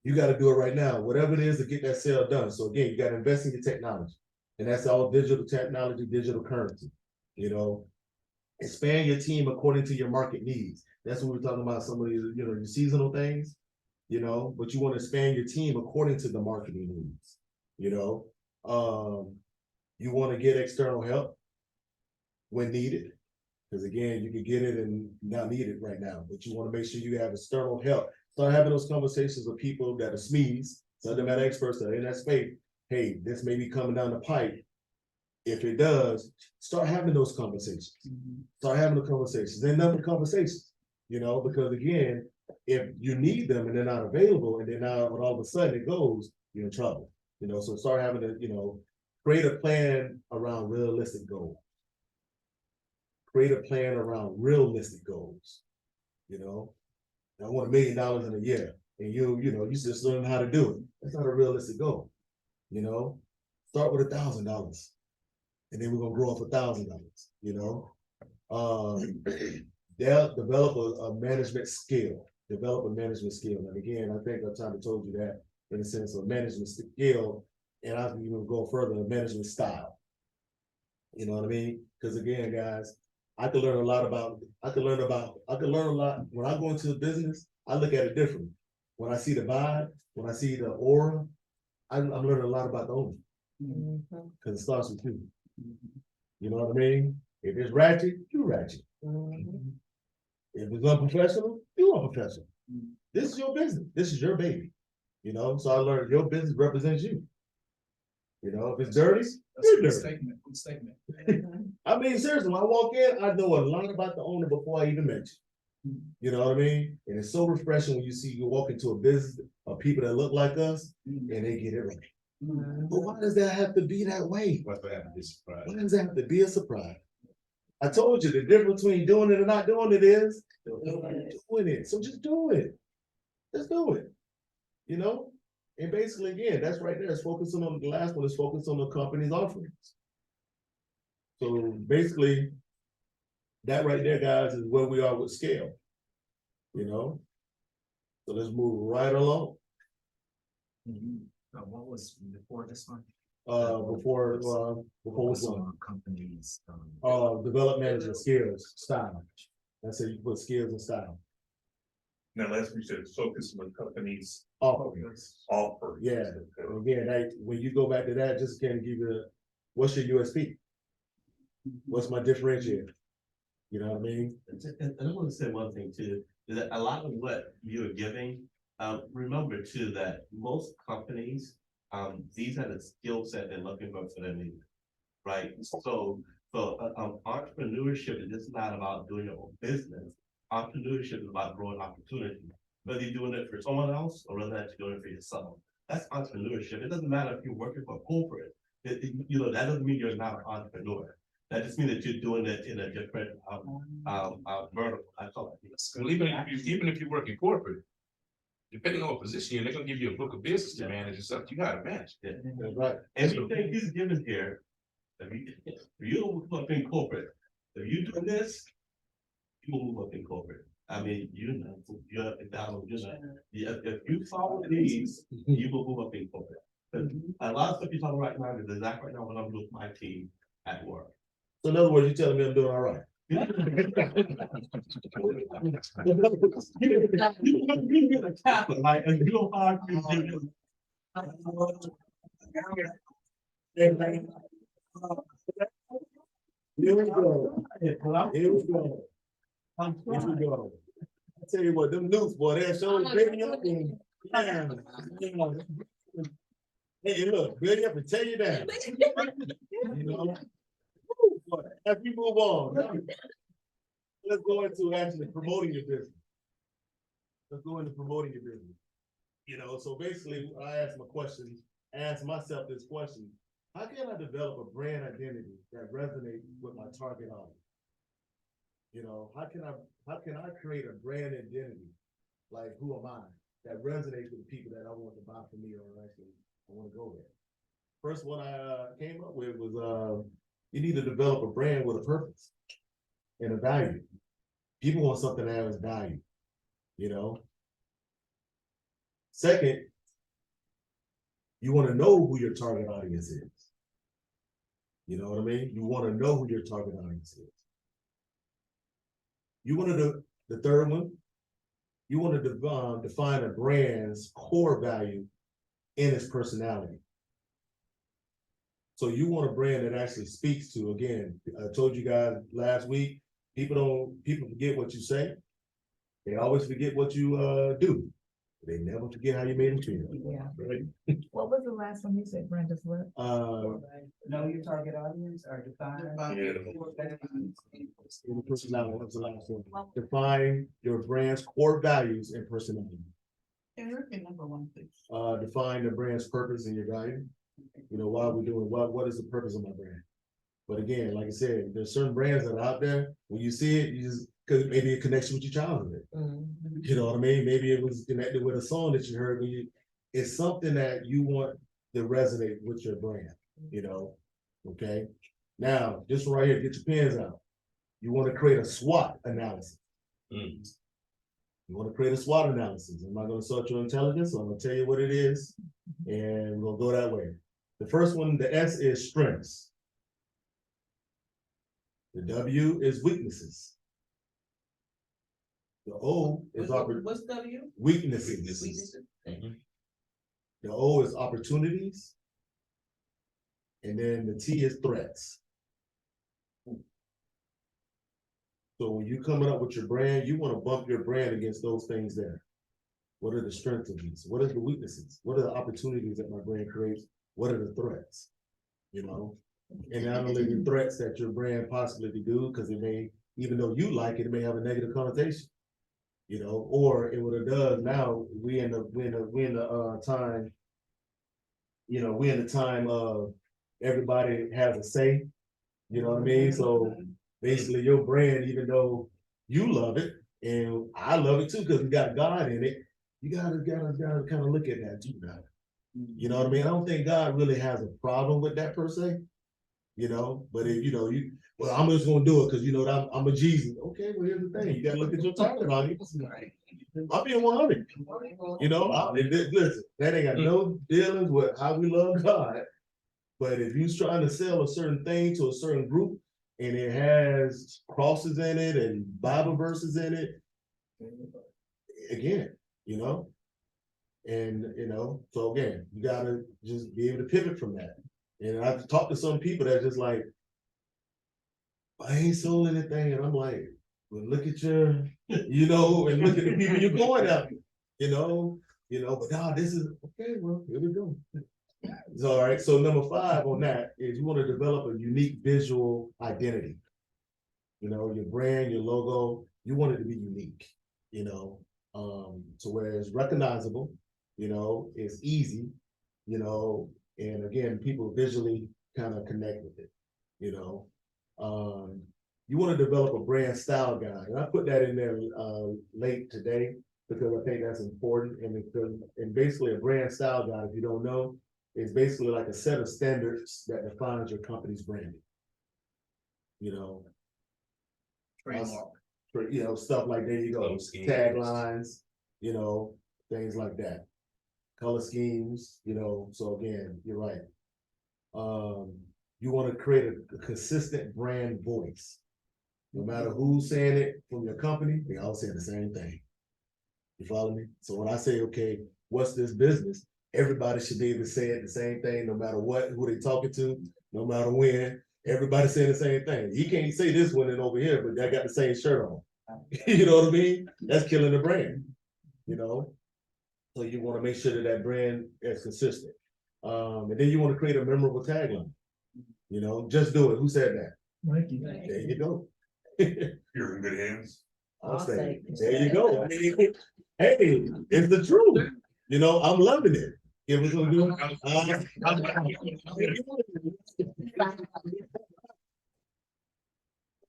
B: You got to do it right now, whatever it is to get that sale done. So again, you got to invest in your technology, and that's all digital technology, digital currency. You know, expand your team according to your market needs. That's what we're talking about. Some of these, you know, your seasonal things. You know, but you want to expand your team according to the marketing needs. You know, you want to get external help when needed. Cause again, you can get it and not need it right now, but you wanna make sure you have external help. Start having those conversations with people that are SMEs, subject matter experts that are in that space. Hey, this may be coming down the pipe. If it does, start having those conversations. Start having the conversations, and number conversations, because again, if you need them and they're not available and they're not, when all of a sudden it goes, you're in trouble. So start having to, create a plan around realistic goals. Create a plan around realistic goals. I want $1 million in a year, and you just learn how to do it. That's not a realistic goal. Start with $1,000, and then we're gonna grow up $1,000. They'll develop a management skill. Develop a management skill, and again, I think I've time told you that in the sense of management skill, and I can even go further, management style. You know what I mean? Because again, guys, I could learn a lot when I go into the business. I look at it differently. When I see the vibe, when I see the aura, I'm learning a lot about the owner. Because it starts with you. You know what I mean? If it's ratchet, you ratchet. If it's unprofessional, you unprofessional. This is your business. This is your baby. So I learned your business represents you. If it's dirty, you're dirty.
E: Good statement.
B: I mean, seriously, when I walk in, I know a lot about the owner before I even met you. You know what I mean? And it's so refreshing when you walk into a business of people that look like us and they get it right. But why does that have to be that way?
H: What's that have to be surprised?
B: Why does that have to be a surprise? I told you the difference between doing it and not doing it is doing it. So just do it. Just do it. And basically, again, that's right there. It's focusing on the last one, is focused on the company's offerings. So basically, that right there, guys, is where we are with scale. So let's move right along.
J: What was before this one?
B: Before
J: Focus on companies.
B: Develop management skills, style. That's how you put skills and style.
F: Now, last we said focus on companies.
B: Offerings.
F: Offer.
B: Yeah. Again, when you go back to that, just kind of give you what's your USP? What's my differentiator? You know what I mean?
D: And I want to say one thing too, is that a lot of what you're giving, remember too, that most companies, these are the skill set they're looking for their leaders, right? So entrepreneurship is just not about doing your own business. Entrepreneurship is about growing opportunity, whether you're doing it for someone else or whether you're doing it for yourself. That's entrepreneurship. It doesn't matter if you're working for a corporate. That doesn't mean you're not an entrepreneur. That just means that you're doing it in a different vertical. I call it.
H: Well, even if you work in corporate, depending on what position you're in, they're gonna give you a book of business to manage and stuff. You gotta manage.
D: Yeah.
B: That's right.
D: Everything he's given here, if you move up in corporate, if you do this, you will move up in corporate. I mean, you're up and down, if you follow these, you will move up in corporate. But a lot of stuff you're talking right now is exactly right now what I'm doing with my team at work.
B: So in other words, you're telling me I'm doing all right.
D: You get a captain, like, and you don't hard to
B: Here we go. Here we go. Here we go. I tell you what, them newts, boy, they're so big up and hey, look, build you up and tear you down. As we move on, let's go into actually promoting your business. Let's go into promoting your business. So basically, I ask myself this question: how can I develop a brand identity that resonates with my target audience? How can I create a brand identity, like who am I, that resonates with the people that I want to buy from me, or actually I want to go there. First one I came up with was you need to develop a brand with a purpose and a value. People want something that has value. Second, you want to know who your target audience is. You know what I mean? You want to know who your target audience is. You want to the third one, you want to define a brand's core value in its personality. So you want a brand that actually speaks to, again, I told you guys last week, people forget what you say. They always forget what you do. They never forget how you made them feel.
I: Yeah.
B: Right?
I: What was the last one you said, Brenda's what?
A: Know your target audience or define.
B: Personality, what's the last one? Define your brand's core values and personality.
C: Can you repeat number one, please?
B: Define the brand's purpose and your value. You know, why we're doing, what is the purpose of my brand? But again, like I said, there's certain brands that are out there, when you see it, you just, cause maybe a connection with your childhood. You know what I mean? Maybe it was connected with a song that you heard when you, it's something that you want to resonate with your brand, you know? Okay, now, this one right here, get your pens out. You wanna create a SWOT analysis. You wanna create a SWOT analysis. I'm not gonna sort your intelligence, so I'm gonna tell you what it is, and we'll go that way. The first one, the S is strengths. The W is weaknesses. The O is
A: What's W?
B: weaknesses. The O is opportunities. And then the T is threats. So when you coming up with your brand, you want to bump your brand against those things there. What are the strengths of these? What are the weaknesses? What are the opportunities that my brand creates? What are the threats? You know, and not only the threats that your brand possibly could do, because it may, even though you like it, it may have a negative connotation. You know, or it would have done now, we in the time, you know, we in the time of everybody has a say, you know what I mean? So basically your brand, even though you love it, and I love it too, because we got God in it, you gotta kind of look at that too now. You know what I mean? I don't think God really has a problem with that per se. You know, but if you know, well, I'm just gonna do it because you know that I'm a Jesus. Okay, well, here's the thing, you gotta look at your target audience. I'm being 100. You know, listen, that ain't got no dealings with how we love God. But if you're trying to sell a certain thing to a certain group and it has crosses in it and Bible verses in it, again, you know, and you know, so again, you gotta just be able to pivot from that. And I've talked to some people that just like, I ain't sold anything, and I'm like, well, look at your, you know, and look at the people you're going after, you know, but now this is okay. Well, here we go. It's all right. So number 5 on that is you want to develop a unique visual identity. You know, your brand, your logo, you want it to be unique. You know, so where it's recognizable, you know, it's easy, you know, and again, people visually kind of connect with it. You know, you want to develop a brand style guide, and I put that in there late today because I think that's important. And basically, a brand style guide, if you don't know, is basically like a set of standards that defines your company's branding. You know, you know, stuff like there you go, taglines, you know, things like that, color schemes, you know. So again, you're right. You want to create a consistent brand voice. No matter who's saying it from your company, they all say the same thing. You follow me? So when I say, okay, what's this business? Everybody should be able to say it the same thing, no matter what, who they talking to, no matter when. Everybody saying the same thing. He can't say this one and over here, but they got the same shirt on. You know what I mean? That's killing the brand. You know? So you want to make sure that that brand is consistent. And then you want to create a memorable tagline. You know, just do it. Who said that?
E: Mikey.
B: There you go.
F: You're in good hands.
B: I'll say, there you go. I mean, hey, it's the truth. You know, I'm loving it. It was gonna do.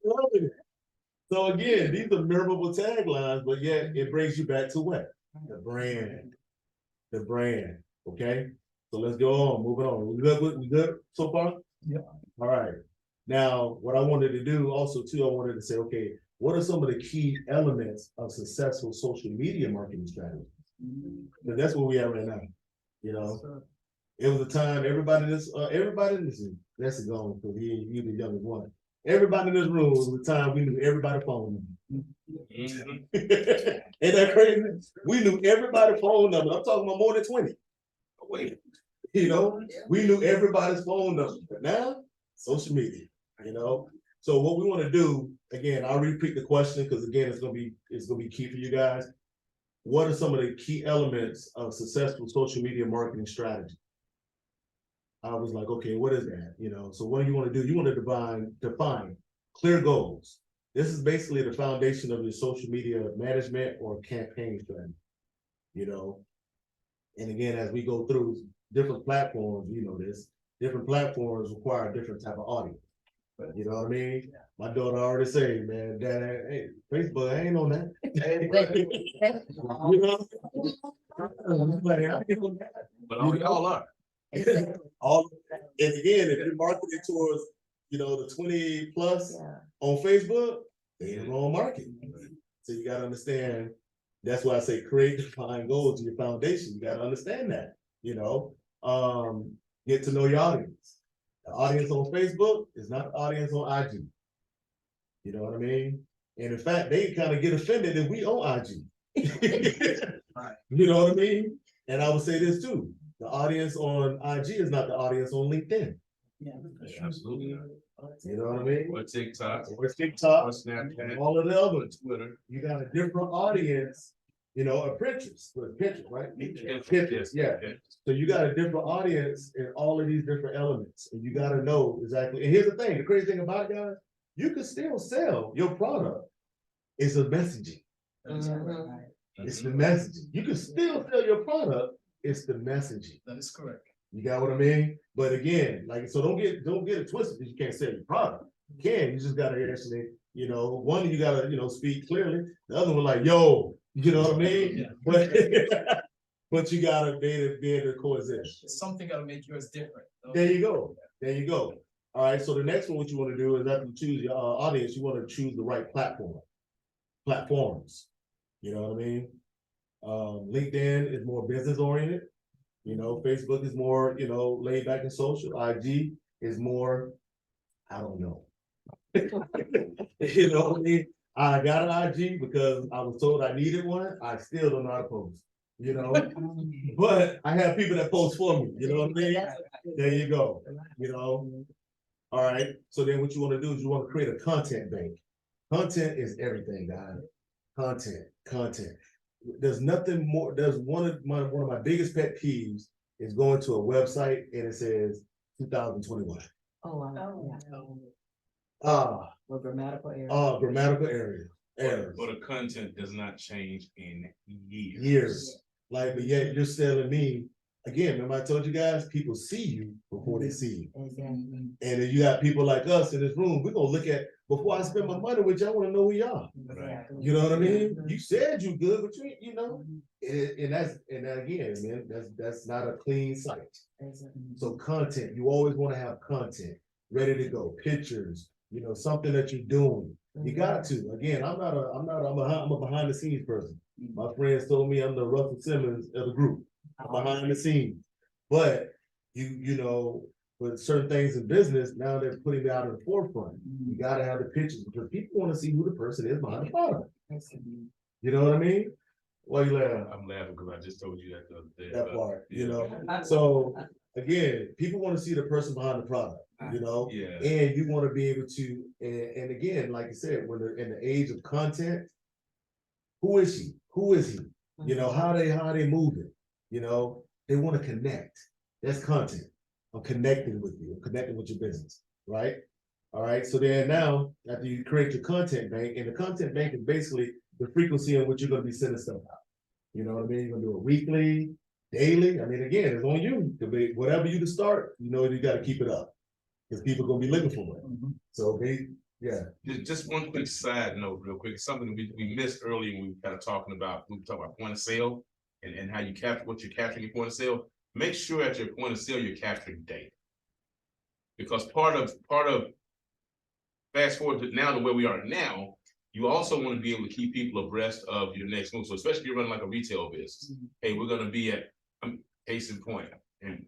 B: Loving it. So again, these are memorable taglines, but yet it brings you back to what? The brand. The brand. Okay. So let's go on. Moving on. We good so far?
E: Yeah.
B: All right. Now, what I wanted to do also too, I wanted to say, okay, what are some of the key elements of successful social media marketing strategies? And that's where we are right now. You know, it was a time everybody in this, that's gone for you the youngest one. Everybody in this room was a time we knew everybody's phone number. Ain't that crazy? We knew everybody's phone number. I'm talking about more than 20. Wait, you know, we knew everybody's phone number. But now, social media, you know. So what we wanna do, again, I'll repeat the question, because again, it's gonna be key for you guys. What are some of the key elements of successful social media marketing strategy? I was like, okay, what is that? You know, so what do you wanna do? You wanna define clear goals. This is basically the foundation of your social media management or campaign strategy. You know, and again, as we go through different platforms, you know this, different platforms require a different type of audience. You know what I mean? My daughter already say, man, Dad, hey, Facebook, I ain't on that. You know? Like, I ain't on that.
H: But all y'all are.
B: All, and again, if you're marketing towards, you know, the 20 plus on Facebook, they in the wrong market. So you gotta understand, that's why I say create, define goals in your foundation. You gotta understand that, you know, get to know your audience. The audience on Facebook is not the audience on IG. You know what I mean? And in fact, they kind of get offended if we on IG. You know what I mean? And I would say this too, the audience on IG is not the audience on LinkedIn.
A: Yeah.
H: Absolutely.
B: You know what I mean?
H: Or TikTok,
B: Or TikTok,
H: or Snapchat,
B: and all of the
H: or
B: others.
H: Twitter.
B: You got a different audience, you know, a Pinterest, right? Pinterest, yeah.
H: Okay.
B: So you got a different audience in all of these different elements, and you gotta know exactly. And here's the thing, the crazy thing about it, guys, you can still sell your product. It's a messaging. It's the messaging. You can still sell your product. It's the messaging.
E: That is correct.
B: You got what I mean? But again, like, so don't get it twisted because you can't sell your product. You can, you just gotta actually, you know, one, you gotta, you know, speak clearly. The other one, like, yo, you know what I mean? But, but you gotta be able to coexist.
E: Something gotta make yours different.
B: There you go. There you go. All right. So the next one, what you want to do is after you choose your audience, you want to choose the right platforms. You know what I mean? LinkedIn is more business oriented. You know, Facebook is more, you know, laid back and social. IG is more, I don't know. You know what I mean? I got an IG because I was told I needed one. I still don't know how to post. You know, but I have people that post for me. You know what I mean? There you go. You know. All right. So then what you want to do is you want to create a content bank. Content is everything, guys. Content. There's nothing more. There's one of my biggest pet peeves is going to a website and it says 2021.
G: Oh, wow.
B: Or
G: grammatical error.
B: Grammatical errors.
H: But the content does not change in years.
B: Years. Like, but yet you're telling me, again, remember I told you guys, people see you before they see you.
G: Exactly.
B: And then you got people like us in this room, we're gonna look at, before I spend my money with you, I wanna know who you are.
G: Exactly.
B: You know what I mean? You said you good, but you know, and that again, man, that's not a clean site.
G: Exactly.
B: So content, you always wanna have content ready to go, pictures, you know, something that you're doing. You got to. Again, I'm a behind the scenes person. My friends told me I'm the Russell Simmons of the group. I'm behind the scenes. But you know, with certain things in business, now they're putting it out in the forefront. You gotta have the pictures because people want to see who the person is behind the product. You know what I mean? Why you laughing?
H: I'm laughing because I just told you that the other day.
B: That part, you know. So again, people want to see the person behind the product, you know.
H: Yeah.
B: And you want to be able to, and again, like I said, when they're in the age of content, who is she? Who is he? You know, how they moving? You know, they want to connect. That's content. I'm connecting with you. I'm connecting with your business, right? All right. So then now, after you create your content bank, and the content bank is basically the frequency in which you're going to be sending stuff out. You know what I mean? You're going to do it weekly, daily. I mean, again, it's on you. Whatever you to start, you know, you got to keep it up because people are going to be looking for it. So yeah.
H: Just one quick side note, real quick. Something we missed earlier when we were kind of talking about, point of sale and how you capture what you're capturing your point of sale. Make sure at your point of sale you're capturing data. Because part of fast forward to now to where we are now, you also want to be able to keep people abreast of your next move. So especially if you're running like a retail business. Hey, we're gonna be at case in point. And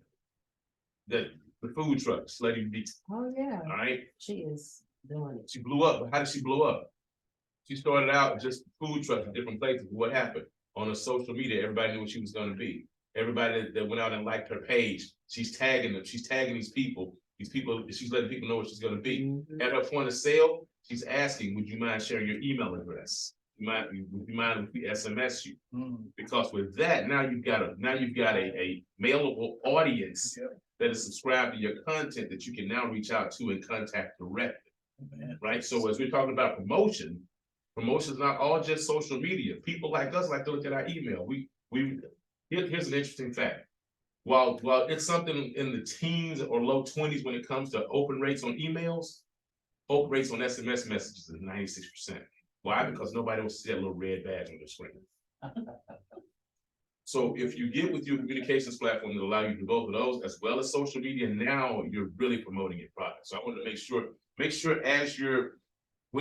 H: the food trucks, Lady B.
G: Oh, yeah.
H: All right.
G: She is doing it.
H: She blew up. But how did she blow up? She started out just food trucks in different places. What happened? On her social media, everybody knew what she was going to be. Everybody that went out and liked her page, she's tagging them. She's tagging these people. These people, she's letting people know what she's gonna be. At her point of sale, she's asking, would you mind sharing your email address? Would you mind if we SMS you? Because with that, now you've got a mailable audience that is subscribed to your content that you can now reach out to and contact directly. Right? So as we're talking about promotion is not all just social media. People like us like to look at our email. Here's an interesting fact. While it's something in the teens or low 20s when it comes to open rates on emails, open rates on SMS messages is 96%. Why? Because nobody wants to see that little red badge on their screen. So if you get with your communications platform that allow you to do both of those as well as social media, now you're really promoting your product. So I want to make sure as you're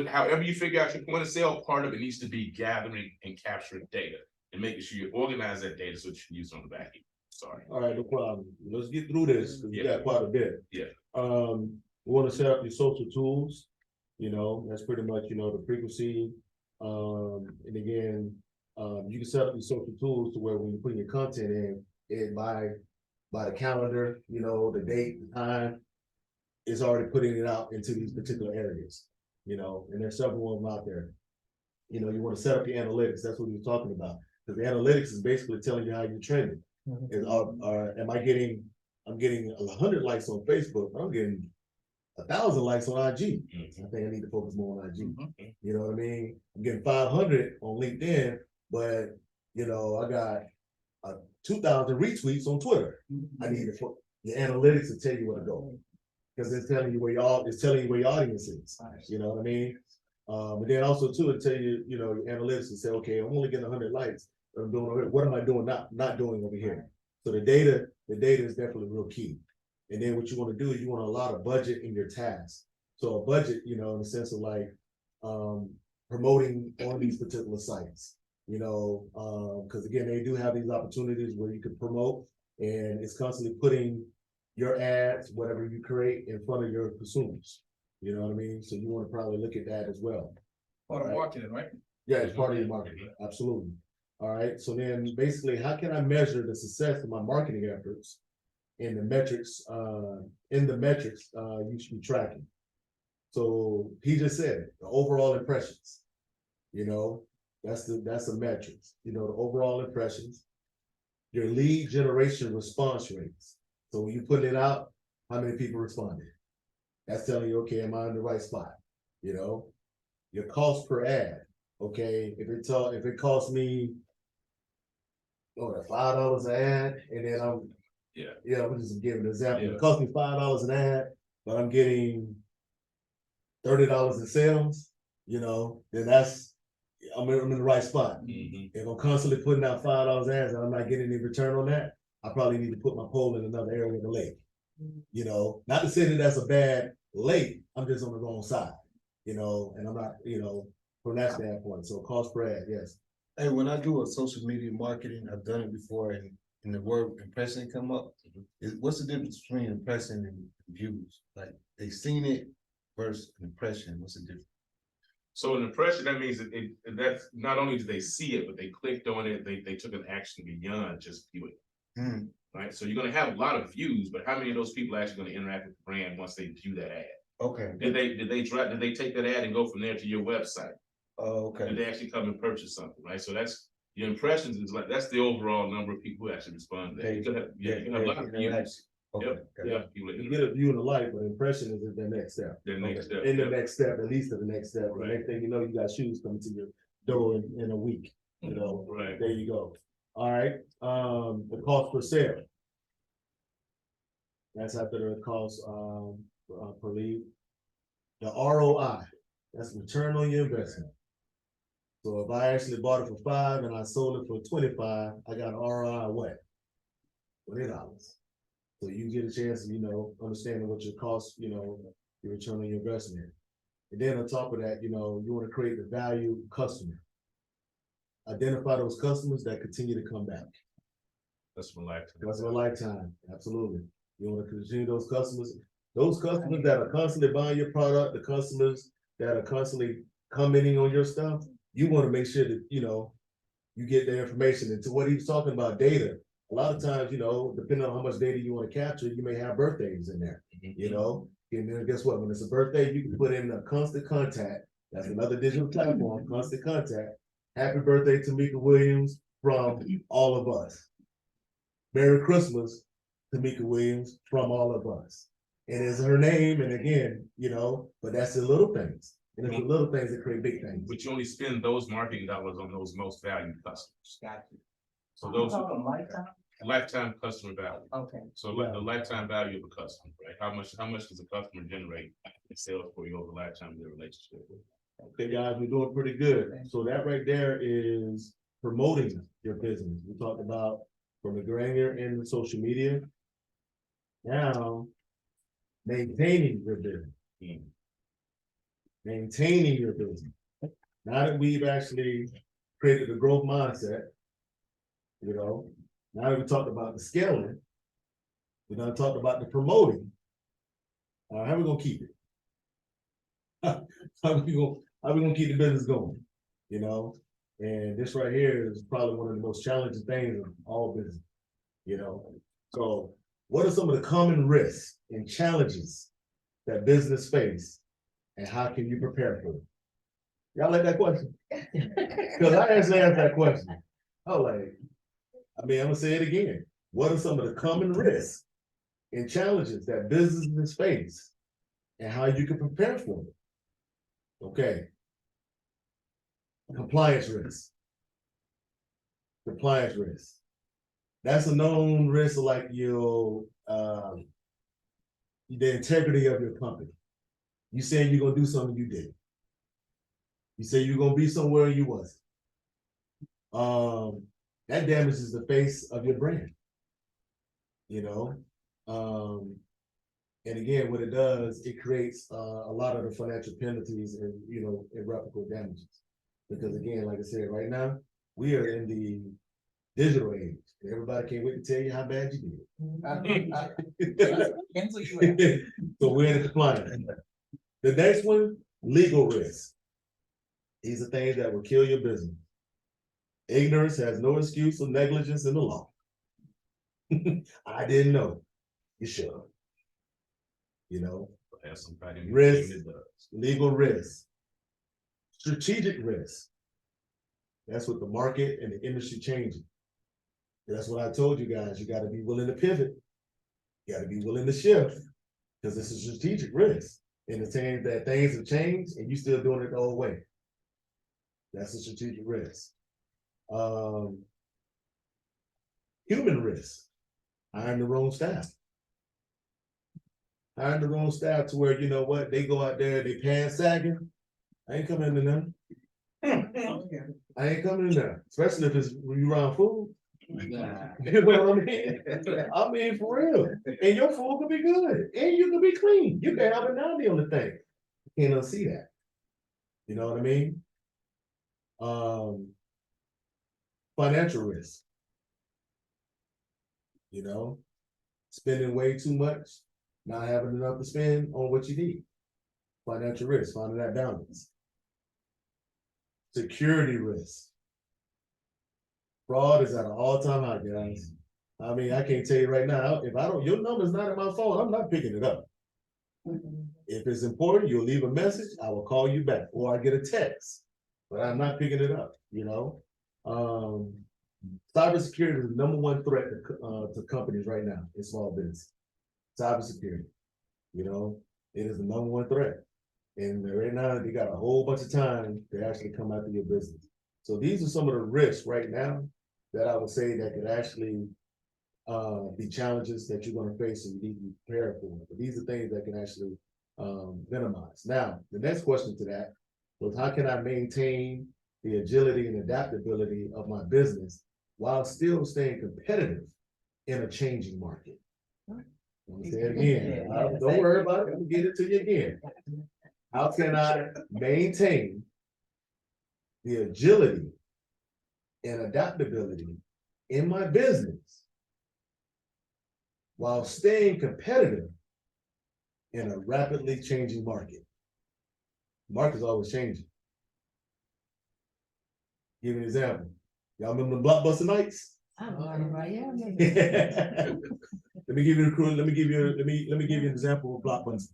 H: however you figure out your point of sale, part of it needs to be gathering and capturing data and making sure you organize that data so that you can use it on the back end. Sorry.
B: All right, no problem. Let's get through this, because we got quite a bit.
H: Yeah.
B: We want to set up your social tools, that's pretty much, the frequency. And again, you can set up your social tools to where when you put your content in, it by the calendar, the date, the time, it's already putting it out into these particular areas, and there's several of them out there. You want to set up your analytics. That's what we were talking about. Because the analytics is basically telling you how you're trending. I'm getting 100 likes on Facebook, but I'm getting 1,000 likes on IG. I think I need to focus more on IG. You know what I mean? I'm getting 500 on LinkedIn, but I got 2,000 retweets on Twitter. I need to the analytics to tell you where to go, because it's telling you where your audience is. You know what I mean? But then also too, it tell you, your analytics to say, okay, I'm only getting 100 likes. But I'm doing over here. What am I doing? Not doing over here. So the data is definitely real key. And then what you want to do is you want to allot a budget in your tasks. So a budget, in the sense of like promoting on these particular sites, because again, they do have these opportunities where you can promote, and it's constantly putting your ads, whatever you create, in front of your consumers. You know what I mean? So you want to probably look at that as well.
E: Part of marketing, right?
B: Yeah, it's part of your marketing. Absolutely. All right. So then basically, how can I measure the success of my marketing efforts in the metrics? You should be tracking. So he just said it, the overall impressions. That's a metrics. The overall impressions, your lead generation response rates. So when you put it out, how many people responded? That's telling you, okay, am I in the right spot? Your cost per ad. Okay, if it costs me $5 an ad, and then I'm just giving an example.
H: Yeah.
B: It costs me $5 an ad, but I'm getting $30 in sales, then I'm in the right spot. If I'm constantly putting out $5 ads and I'm not getting any return on that, I probably need to put my pole in another area of the lake. Not to say that that's a bad lake, I'm just on the wrong side, and I'm not, from that standpoint. So cost per ad, yes.
K: Hey, when I do a social media marketing, I've done it before, and the word impression come up. What's the difference between impression and views? Like they seen it versus impression. What's the difference?
H: So an impression, that means that's not only did they see it, but they clicked on it, they took an action beyond just viewing it. Right? So you're gonna have a lot of views, but how many of those people are actually gonna interact with the brand once they view that ad?
K: Okay.
H: Did they take that ad and go from there to your website?
K: Oh, okay.
H: Did they actually come and purchase something, right? So that's your impressions is that's the overall number of people who actually respond to that. You can have a lot of views.
K: Okay.
B: You get a view in the light, but impression is the next step.
H: The next step.
B: In the next step, at least to the next step. The next thing you know, you got shoes coming to your door in a week.
H: Right.
B: There you go. All right. The cost per sale. That's after the cost per lead. The ROI. That's return on your investment. So if I actually bought it for $5 and I sold it for $25, I got an ROI of what? $20. So you get a chance of, understanding what your cost, your return on your investment. And then on top of that, you want to create the value customer. Identify those customers that continue to come back.
H: That's for lifetime.
B: That's for a lifetime. Absolutely. You want to continue those customers that are constantly buying your product, the customers that are constantly commenting on your stuff. You want to make sure that, you get the information. And to what he was talking about, data. a lot of times, depending on how much data you want to capture, you may have birthdays in there, and then guess what? When it's a birthday, you can put in a constant contact. That's another digital platform, constant contact. Happy birthday, Tamika Williams, from all of us. Merry Christmas, Tamika Williams, from all of us. And it's her name, and again, but that's the little things. And it's the little things that create big things.
H: But you only spend those marketing dollars on those most valued customers.
A: Got you.
H: So those
A: Talking lifetime?
H: lifetime customer value.
A: Okay.
H: So like the lifetime value of a customer, right? How much does a customer generate in sales for you over the lifetime of their relationship?
B: Okay, guys, we're doing pretty good. So that right there is promoting your business. We talked about from the granular and the social media. Now, maintaining your business. Maintaining your business. Now that we've actually created a growth mindset, now that we talked about the scaling, we done talked about the promoting. How we gonna keep it? How we gonna keep the business going? And this right here is probably one of the most challenging things in all business. So what are some of the common risks and challenges that business face, and how can you prepare for it? Y'all like that question? Because I actually asked that question. I'm gonna say it again. What are some of the common risks and challenges that businesses face, and how you can prepare for it? Okay. Compliance risk. Compliance risk. That's a known risk, like the integrity of your company. You saying you're gonna do something you did. You say you're gonna be somewhere you wasn't. That damages the face of your brand. And again, what it does, it creates a lot of the financial penalties and irreparable damages. Because again, like I said, right now, we are in the digital age. Everybody can't wait to tell you how bad you did. So we're in the compliance. The next one, legal risk. These are things that will kill your business. Ignorance has no excuse or negligence in the law. I didn't know. You should. Risk, legal risk, strategic risk. That's what the market and the industry changing. That's what I told you guys. You got to be willing to pivot. You got to be willing to shift, because it's a strategic risk. In the saying that things have changed and you still doing it the old way. That's a strategic risk. Human risk. Hiring the wrong staff. Hiring the wrong staff to where, they go out there, they pants sagging. I ain't coming in there. I ain't coming in there, especially if it's when you around food. You know what I mean? I mean, for real. And your food can be good, and you can be clean. You can have a naughty on the thing. You can't unsee that. You know what I mean? Financial risk. Spending way too much, not having enough to spend on what you need. Financial risk, finding that balance. Security risk. Fraud is at an all-time high, guys. I mean, I can't tell you right now, if your number's not in my phone, I'm not picking it up. If it's important, you'll leave a message, I will call you back, or I get a text, but I'm not picking it up, Cybersecurity is the #1 threat to companies right now in small business. Cybersecurity, it is the #1 threat. And right now, they got a whole bunch of time to actually come after your business. So these are some of the risks right now that I would say that could actually be challenges that you're going to face and you need to be prepared for. But these are things that can actually minimize. Now, the next question to that was, how can I maintain the agility and adaptability of my business while still staying competitive in a changing market? Let me say it again. Don't worry about it. Let me get it to you again. How can I maintain the agility and adaptability in my business while staying competitive in a rapidly changing market? The market's always changing. Give you an example. Y'all remember the Blockbuster nights?
G: I don't know anybody else.
B: Let me give you an example of Blockbuster.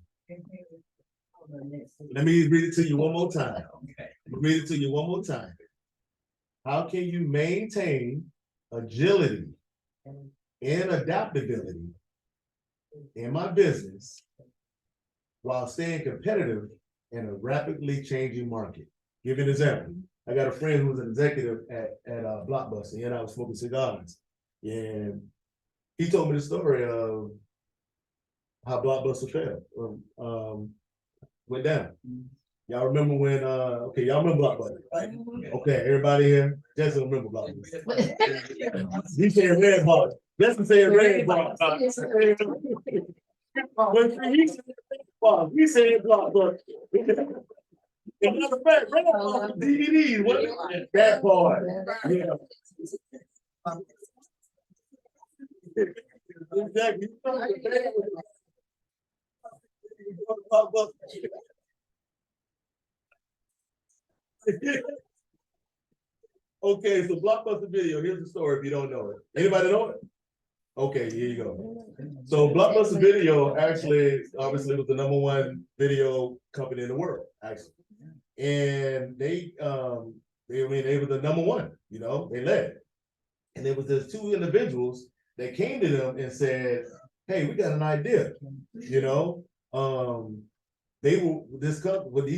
B: Let me read it to you one more time. Read it to you one more time. How can you maintain agility and adaptability in my business while staying competitive in a rapidly changing market? Give you an example. I got a friend who was an executive at Blockbuster. He and I was smoking cigars, and he told me the story of how Blockbuster fell, went down. Y'all remember when, okay, y'all remember Blockbuster, right? Okay, everybody here, just remember Blockbuster. He said red bar. Just say red bar. He said Blockbuster. And matter of fact, red bar DVDs, what? That part. Yeah. Exactly. Okay, so Blockbuster Video, here's the story if you don't know it. Anybody know it? Okay, here you go. So Blockbuster Video actually, obviously, was the #1 video company in the world, actually. And they were the #1, you know, they led. And there was just two individuals that came to them and said, hey, we got an idea, you know? What these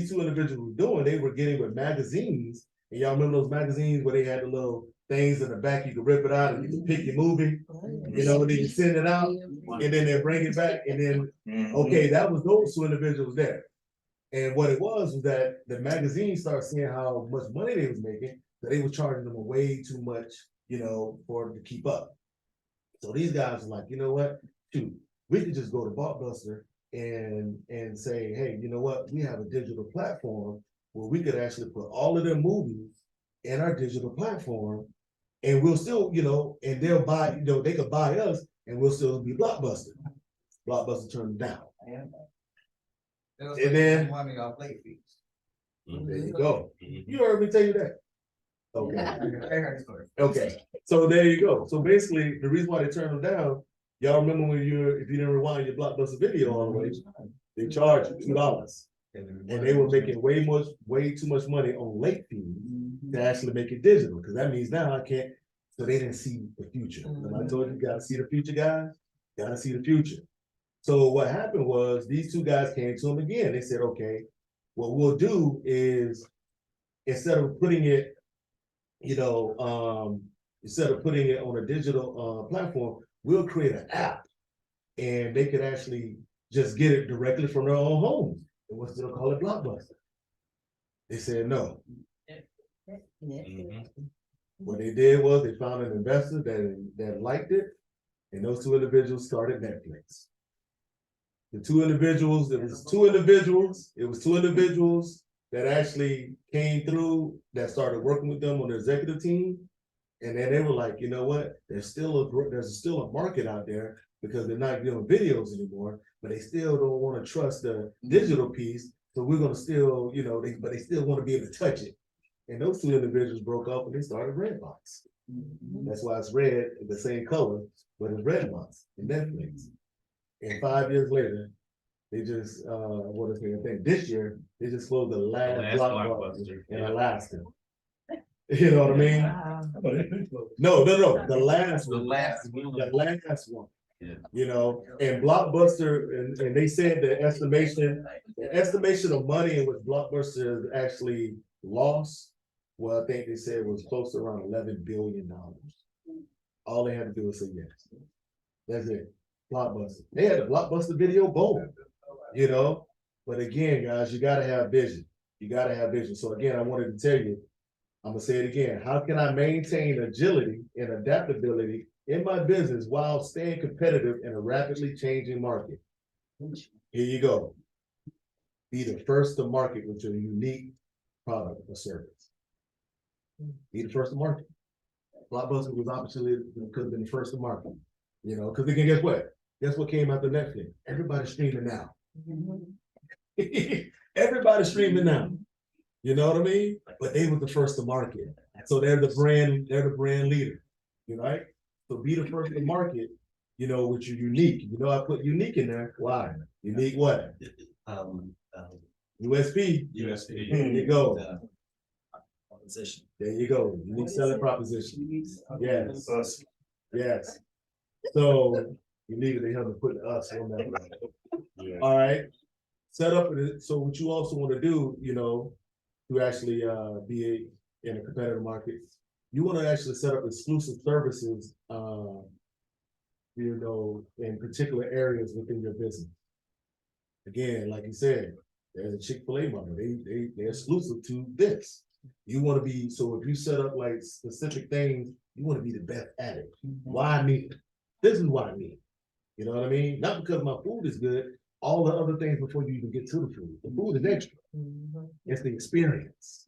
B: two individuals were doing, they were getting with magazines. And y'all remember those magazines where they had the little things in the back, you could rip it out and you could pick your movie, you know, then you send it out and then they bring it back. And then, okay, that was those two individuals there. And what it was that the magazine started seeing how much money they was making, that they were charging them way too much, you know, for them to keep up. So these guys were like, you know what, shoot, we could just go to Blockbuster and say, hey, you know what, we have a digital platform where we could actually put all of their movies in our digital platform, and we'll still, you know, and they'll buy, you know, they could buy us and we'll still be Blockbuster. Blockbuster turned them down. And then
A: money off late fees.
B: there you go. You heard me tell you that. Okay.
A: I heard the story.
B: Okay. So there you go. So basically, the reason why they turned them down, y'all remember when if you didn't rewind your Blockbuster Video all the way, they charged you $2. And they were making way too much money on late fees to actually make it digital. Because that means now I can't, so they didn't see the future. And I told you, gotta see the future, guys. Gotta see the future. So what happened was these two guys came to him again. They said, okay, what we'll do is instead of putting it, you know, instead of putting it on a digital platform, we'll create an app and they could actually just get it directly from their own homes. And we'll still call it Blockbuster. They said no. What they did was they found an investor that liked it, and those two individuals started Netflix. The two individuals, it was two individuals that actually came through that started working with them on the executive team. And then they were like, you know what, there's still a market out there because they're not doing videos anymore, but they still don't want to trust the digital piece. So we're going to still, you know, but they still want to be able to touch it. And those two individuals broke up and they started Redbox. That's why it's red, the same color, but it's Redbox and Netflix. And 5 years later, they just, I think this year, they just closed the last Blockbuster in Alaska. You know what I mean? No, the last one.
H: Yeah.
B: You know, and Blockbuster, and they said the estimation of money in which Blockbuster actually lost, well, I think they said was close to around $11 billion. All they had to do was say yes. That's it. Blockbuster. They had the Blockbuster Video boom, you know. But again, guys, you gotta have vision. You gotta have vision. So again, I wanted to tell you, I'm gonna say it again. How can I maintain agility and adaptability in my business while staying competitive in a rapidly changing market? Here you go. Be the first to market with your unique product or service. Be the first to market. Blockbuster was obviously could have been the first to market. You know, because again, guess what? Guess what came after Netflix? Everybody's streaming now. Everybody's streaming now. You know what I mean? But they were the first to market. So they're the brand leader. You know, right? So be the first to market, you know, which you're unique. You know, I put unique in there. Why? Unique what? USP.
D: USP.
B: There you go.
J: Position.
B: There you go. Unique selling proposition. Yes. Yes. So you needed to help me put us on that. One. All right. Set up. So what you also want to do, you know, to actually be in a competitive market, you want to actually set up exclusive services, you know, in particular areas within your business. Again, like you said, there's a Chick-fil-A model. They're exclusive to this. You want to be, so if you set up like specific things, you want to be the best at it. Why me? This is why me. You know what I mean? Not because my food is good, all the other things before you even get to the food. The food is extra. It's the experience.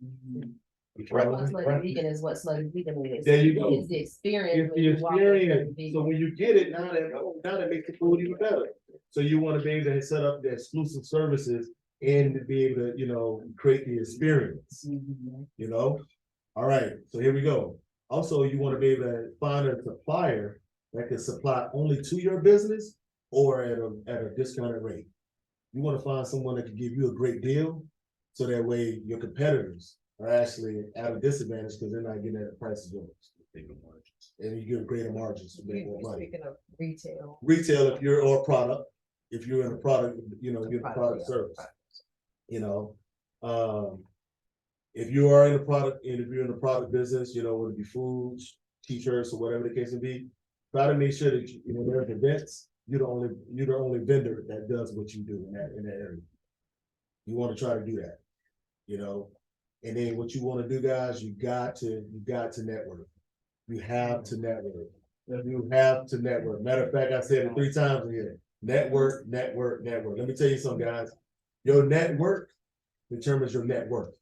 B: You follow
G: What's
B: me?
G: like
B: Right?
G: vegan is what's like vegan is.
B: There you go.
G: It's the experience.
B: It's
G: when
B: the
G: you walk into
B: experience.
G: the
B: So when you get it, now that makes the food even better. So you want to be able to set up the exclusive services and to be able to, you know, create the experience. You know? All right, so here we go. Also, you want to be able to find a supplier that can supply only to your business or at a discounted rate. You want to find someone that can give you a great deal, so that way your competitors are actually at a disadvantage because they're not getting at the price of yours. And you get greater margins to make more money.
I: Speaking of retail.
B: Retail, if you're or product, if you're in a product, you know, you're the product service. You know, if you are in the product, and if you're in the product business, you know, whether it be foods, t-shirts, or whatever the case may be, try to make sure that you know there's events. You're the only vendor that does what you do in that area. You want to try to do that, you know. And then what you want to do, guys, you got to network. You have to network. You have to network. Matter of fact, I said it 3 times here. Network, network, network. Let me tell you something, guys. Your network determines your net worth.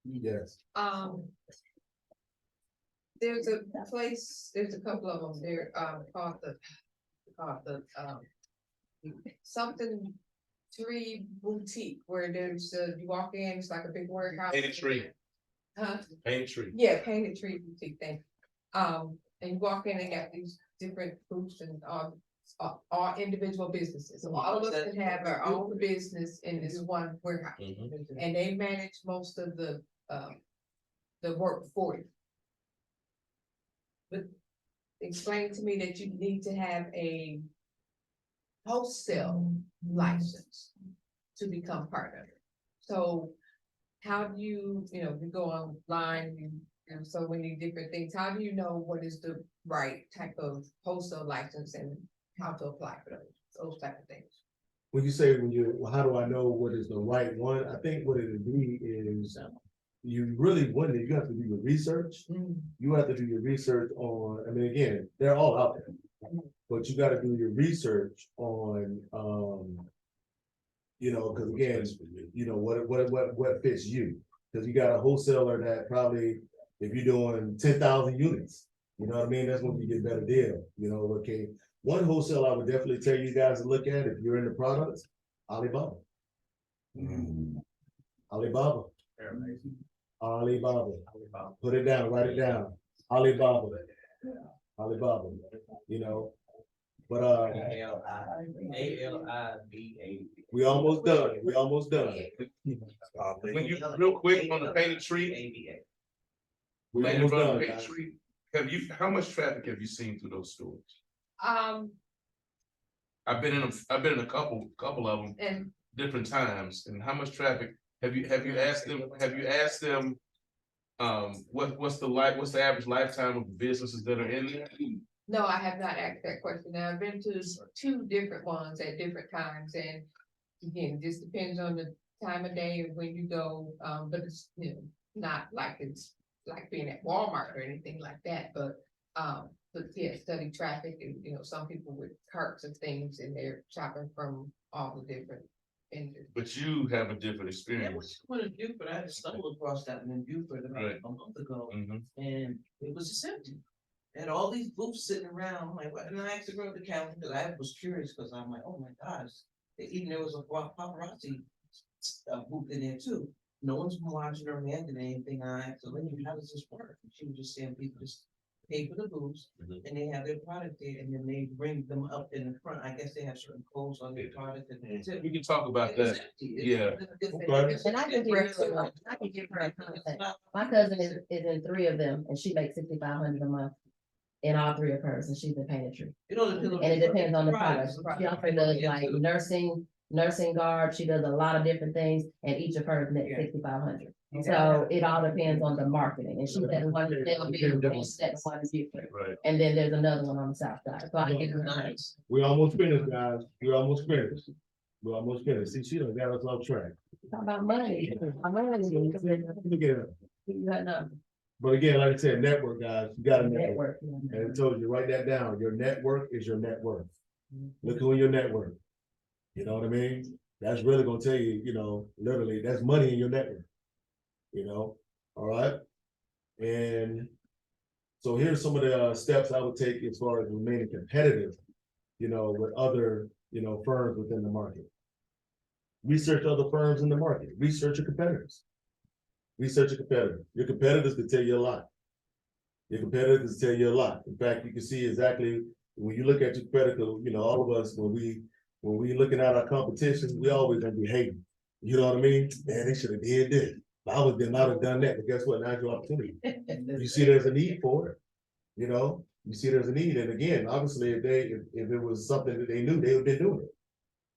B: Yes.
C: There's a place, there's a couple of them there, called the, something Tree Boutique, where there's, you walk in, it's like a big warehouse.
H: Painted Tree.
C: Huh?
H: Painted Tree.
C: Yeah, Painted Tree Boutique thing. And you walk in and got these different groups and, all individual businesses. So all of us can have our own business in this one warehouse. And they manage most of the work for you. But explain to me that you need to have a wholesale license to become part of it. So how do you know, you go online, you have so many different things. How do you know what is the right type of wholesale license and how to apply for those type of things?
B: When you say how do I know what is the right one? I think what it would be is you really want it. You have to do your research. You have to do your research on. I mean, again, they're all out there, but you got to do your research on. You know, because again, you know what fits you. Because you got a wholesaler that probably, if you're doing 10,000 units, you know what I mean. That's when you get a better deal. You know, okay. One wholesale I would definitely tell you guys to look at if you're in the products, Alibaba. Alibaba. Alibaba. Put it down, write it down. Alibaba. Alibaba. You know. But we almost done. We almost done.
H: When you real quick on the Painted Tree.
B: We
H: Land
B: almost
H: Run
B: done,
H: Painted
B: guys.
H: Tree. How much traffic have you seen through those stores? I've been in a couple of them
C: And
H: different times. And how much traffic have you asked them? What's the average lifetime of the businesses that are in there?
C: no, I have not asked that question. Now, I've been to 2 different ones at different times, and again, it just depends on the time of day and when you go. But it's, you know, not like it's like being at Walmart or anything like that, but yeah, study traffic and, you know, some people with carts of things and they're shopping from all the different vendors.
H: But you have a different
A: Yeah,
H: experience.
A: what you want to do, but I just stumbled across that one in Buford about
H: Right.
A: a month ago,
H: Mhm.
A: and it was just empty. And all these booths sitting around, I'm like, what? And I asked the girl at the counter, because I was curious, because I'm like, oh my gosh. Even there was a paparazzi booth in there too. No one's watching or handing anything. I asked her, how does this work? And she was just saying people just
L: pay for the booths,
D: Mhm.
L: and they have their product there, and then they bring them up in the front. I guess they have certain codes on their product. And it's
H: We can talk about
L: it's
H: that.
L: empty.
H: Yeah.
G: And I can give her, I can give her a contact. My cousin is in 3 of them and she makes 6,500 a month. In all 3 of hers, and she's in pantry.
L: It all depends on.
G: And it depends on the
L: product.
G: product. She also does like nursing guard, she does a lot of different things, and each of hers net
L: Yeah.
G: 6,500. So it all depends on the marketing, and she said one is Bellevue, and she said one is Buford.
H: Right.
G: And then there's another one on the south side, so I get her.
L: Nice.
B: We almost finished, guys. We almost finished. We almost finished. See, she done got us off track.
G: Talk about money.
B: Look at her.
G: You got enough.
B: But again, like I said, network, guys, you gotta network.
G: Network.
B: And I told you, write that down. Your network is your net worth. Look who in your network. You know what I mean? That's really gonna tell you, you know, literally, that's money in your network. You know, all right? And so here's some of the steps I would take as far as remaining competitive, you know, with other, you know, firms within the market. Research other firms in the market. Research your competitors. Research your competitor. Your competitors can tell you a lot. Your competitors tell you a lot. In fact, you can see exactly when you look at your competitor, you know, all of us, when we looking at our competition, we always gonna be hating. You know what I mean? Man, they should have did this. I would have not have done that, but guess what? Now it's your opportunity. You see there's a need for it. You know, you see there's a need. And again, obviously, if it was something that they knew, they would have been doing it.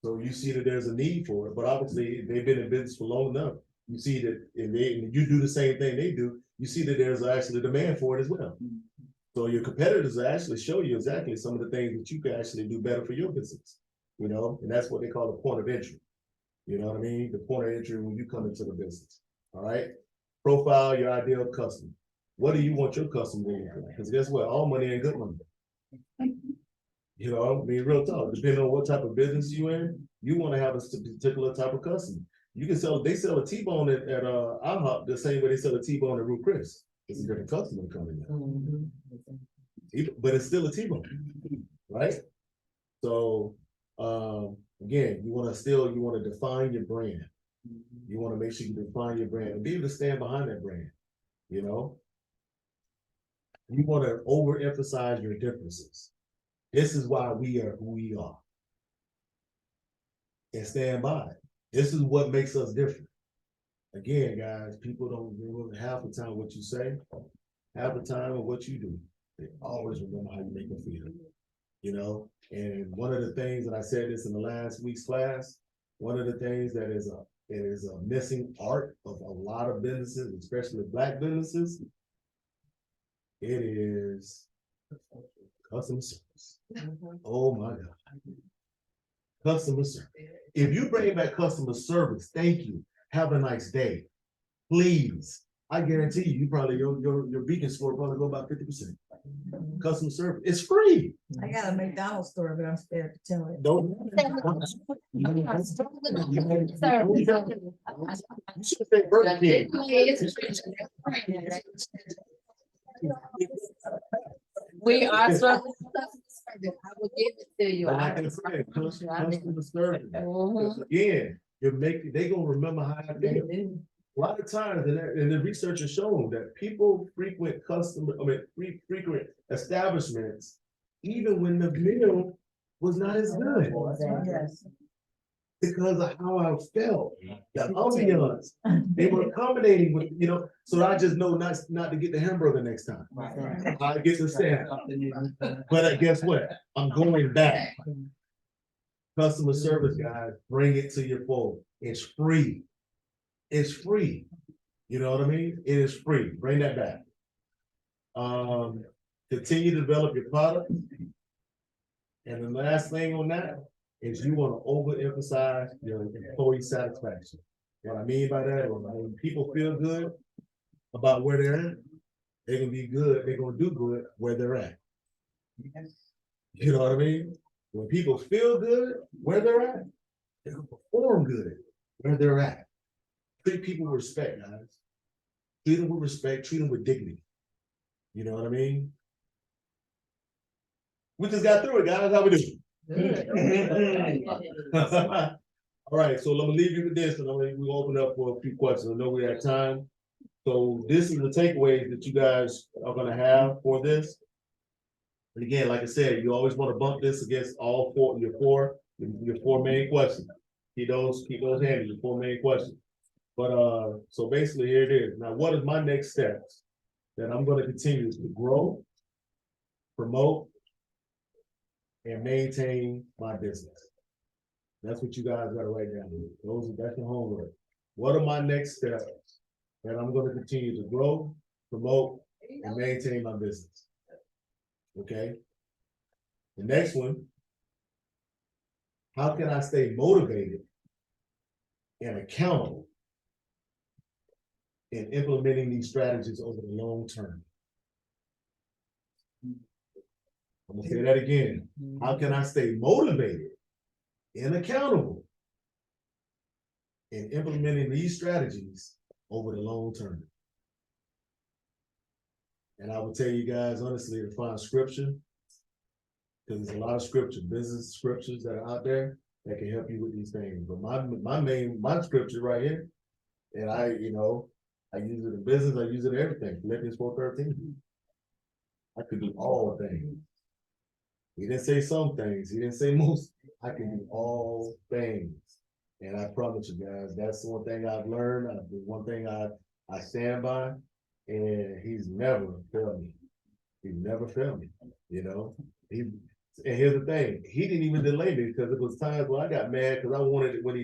B: So you see that there's a need for it, but obviously they've been in business for long enough. You see that if you do the same thing they do, you see that there's actually demand for it as well. So your competitors will actually show you exactly some of the things that you can actually do better for your business. You know, and that's what they call the point of entry. You know what I mean? The point of entry when you come into the business. All right. Profile your ideal customer. What do you want your customer to do? Because guess what? All money ain't good money. You know, I mean, real talk, depending on what type of business you in, you want to have a particular type of customer. You can they sell a T-bone at IHOP the same way they sell a T-bone at Ruth Chris. It's a different customer coming in. But it's still a T-bone, right? So, again, you want to define your brand. You want to make sure you define your brand and be able to stand behind that brand, you know? You want to overemphasize your differences. This is why we are who we are. And stand by it. This is what makes us different. Again, guys, people don't remember half the time what you say, half the time of what you do. They always remember how you make them feel. You know, and one of the things, and I said this in the last week's class, one of the things that is a missing art of a lot of businesses, especially Black businesses, it is customer service. Oh my God. Customer service. If you bring back customer service, thank you. Have a nice day. Please. I guarantee you probably your beacon score probably go about 50%. Customer service. It's free.
I: I got a McDonald's store, but I'm scared to tell it.
B: Don't. You should say Burger King.
G: We are struggling. I will give it to you.
B: But like I said, customer service. Because again, they gonna remember how I
G: They
B: feel.
G: do.
B: A lot of times, and the research has shown that people frequent frequent establishments, even when the meal was not as good.
I: Yes.
B: Because of how I felt, the ambiance, they were accommodating with, you know, so I just know not to get the hamburger next time. I get the sandwich. But guess what? I'm going back. Customer service, guys, bring it to your fold. It's free. It's free. You know what I mean? It is free. Bring that back. Continue to develop your product. And the last thing on that is you want to overemphasize your employee satisfaction. What I mean by that, when people feel good about where they're at, they're gonna be good, they're gonna do good where they're at. You know what I mean? When people feel good where they're at, they're gonna perform good where they're at. Treat people with respect, guys. Treat them with respect, treat them with dignity. You know what I mean? We just got through it, guys. How we doing? All right, so let me leave you with this, and we'll open up for a few questions. I know we have time. So this is the takeaways that you guys are gonna have for this. And again, like I said, you always want to bump this against all your four main questions. Keep those handy, your four main questions. But, so basically here it is. Now, what is my next steps? That I'm gonna continue to grow, promote, and maintain my business. That's what you guys gotta write down. That's your homework. What are my next steps? That I'm gonna continue to grow, promote, and maintain my business. Okay? The next one. How can I stay motivated and accountable in implementing these strategies over the long term? I'm gonna say that again. How can I stay motivated and accountable in implementing these strategies over the long term? And I will tell you guys honestly to find scripture, because there's a lot of scripture, business scriptures that are out there that can help you with these things. But my scripture right here, and I use it in business, I use it in everything. Philippians 4:13. I could do all things. He didn't say some things. He didn't say most. I can do all things. And I promise you guys, that's the one thing I've learned. The one thing I stand by. And he's never failed me. He's never failed me. And here's the thing, he didn't even delay me because it was times when I got mad because I wanted it when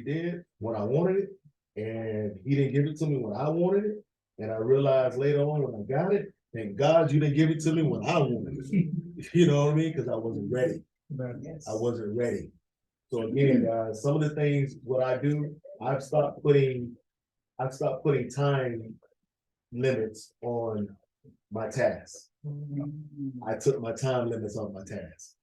B: I wanted it, and he didn't give it to me when I wanted it. And I realized later on when I got it, thank God you didn't give it to me when I wanted it. You know what I mean? Because I wasn't ready. I wasn't ready. So again, guys, some of the things what I do, I've stopped putting time limits on my tasks. I took my time limits on my tasks.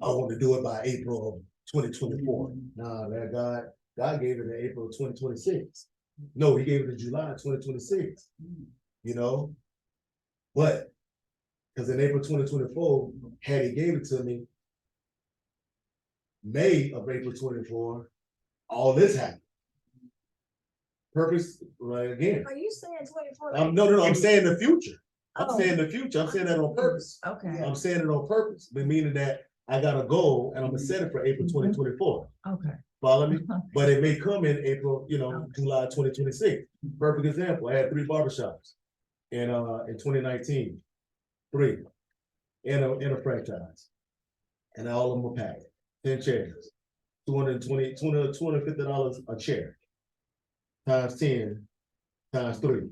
B: I want to do it by April of 2024. Nah, that God gave it in April of 2026. No, he gave it in July of 2026. But because in April 2024, had he gave it to me, May of April 24, all this happened. Purpose, right again.
I: Are you saying 24?
B: No, I'm saying the future. I'm
I: Oh.
B: saying the future. I'm saying that on purpose.
I: Okay,
B: I'm saying it on purpose, but meaning that I got a goal and I'm gonna set it for April 2024.
I: okay.
B: Follow me? But it may come in April, July 2026. Perfect example. I had 3 barbershops in 2019. 3 in a franchise. And all of them were packed. 10 chairs. $250 a chair. Times 10, times 3.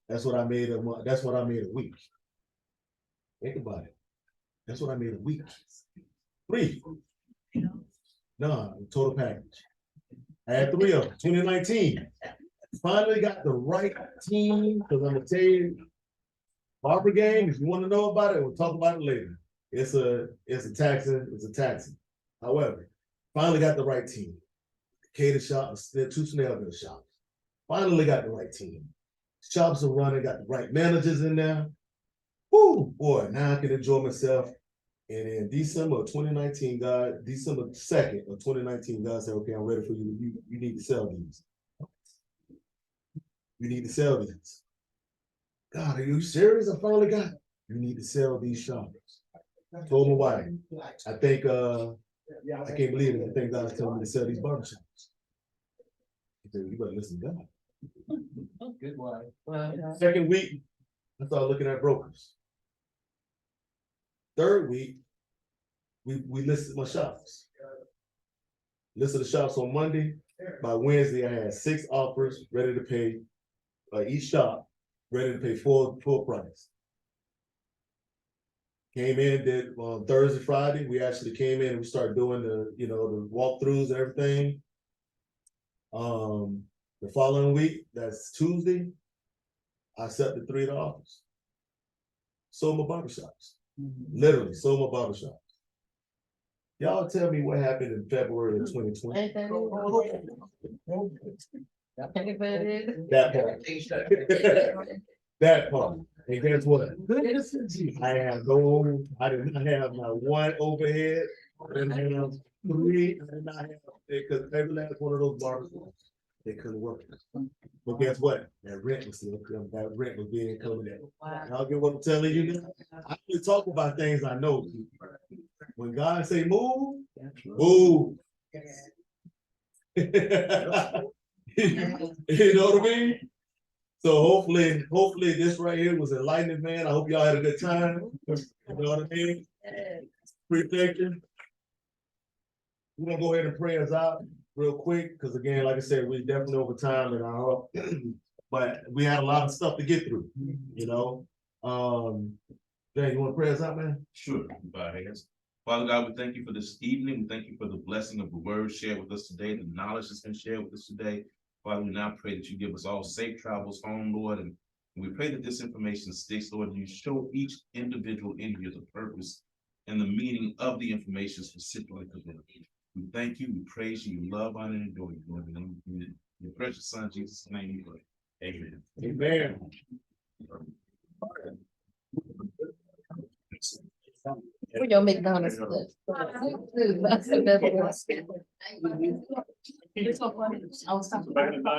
B: That's what I made a month. That's what I made a week. Think about it. That's what I made a week. 3. No, total package. I had 3 of them, 2019. Finally got the right team, because I'm gonna tell you, Barber Gang, if you want to know about it, we'll talk about it later. It's a taxing. However, finally got the right team. Cater shop, 2 Snellville shops. Finally got the right team. Shops are running, got the right managers in there. Whoo, boy, now I can enjoy myself. And in December 2nd of 2019, God said, okay, I'm ready for you. You need to sell these. You need to sell these. God, are you serious? I finally got it. You need to sell these shops. I told my wife, I think, I can't believe it. I think God's telling me to sell these barbershops. He said, you better listen to God.
L: Good one.
B: Second week, I started looking at brokers. Third week, we listed my shops. Listed the shops on Monday. By Wednesday, I had 6 offers ready to pay, each shop ready to pay full price. Came in, did on Thursday, Friday. We actually came in and we started doing the walkthroughs and everything. The following week, that's Tuesday, I accepted 3 of the offers. Sold my barbershops. Literally, sold my barbershops. Y'all tell me what happened in February of 2020.
G: Ain't that it?
B: That part. That part. And guess what? I did not have not one overhead. I didn't have 3. I did not have, because every last one of those barbershops, they couldn't work. But guess what? That rent was still coming. That rent was being coming in. Y'all get what I'm telling you? I only talk about things I know. When God say move, move. You know what I mean? So hopefully this right here was enlightening, man. I hope y'all had a good time. You know what I mean? Appreciate you. We're gonna go ahead and pray us out real quick, because again, like I said, we definitely over time and I hope, but we had a lot of stuff to get through, you know? Jay, you wanna pray us out, man?
H: Sure, bow our heads. Father God, we thank you for this evening. We thank you for the blessing of the word shared with us today, the knowledge that's been shared with us today. Father, we now pray that you give us all safe travels home, Lord, and we pray that this information sticks, Lord, and you show each individual in here the purpose and the meaning of the information specifically for them. We thank you, we praise you, we love, honor, and adore you, Lord, in your precious son, Jesus' name we pray. Amen.
B: Amen.
G: Where your McDonald's list? That's another one.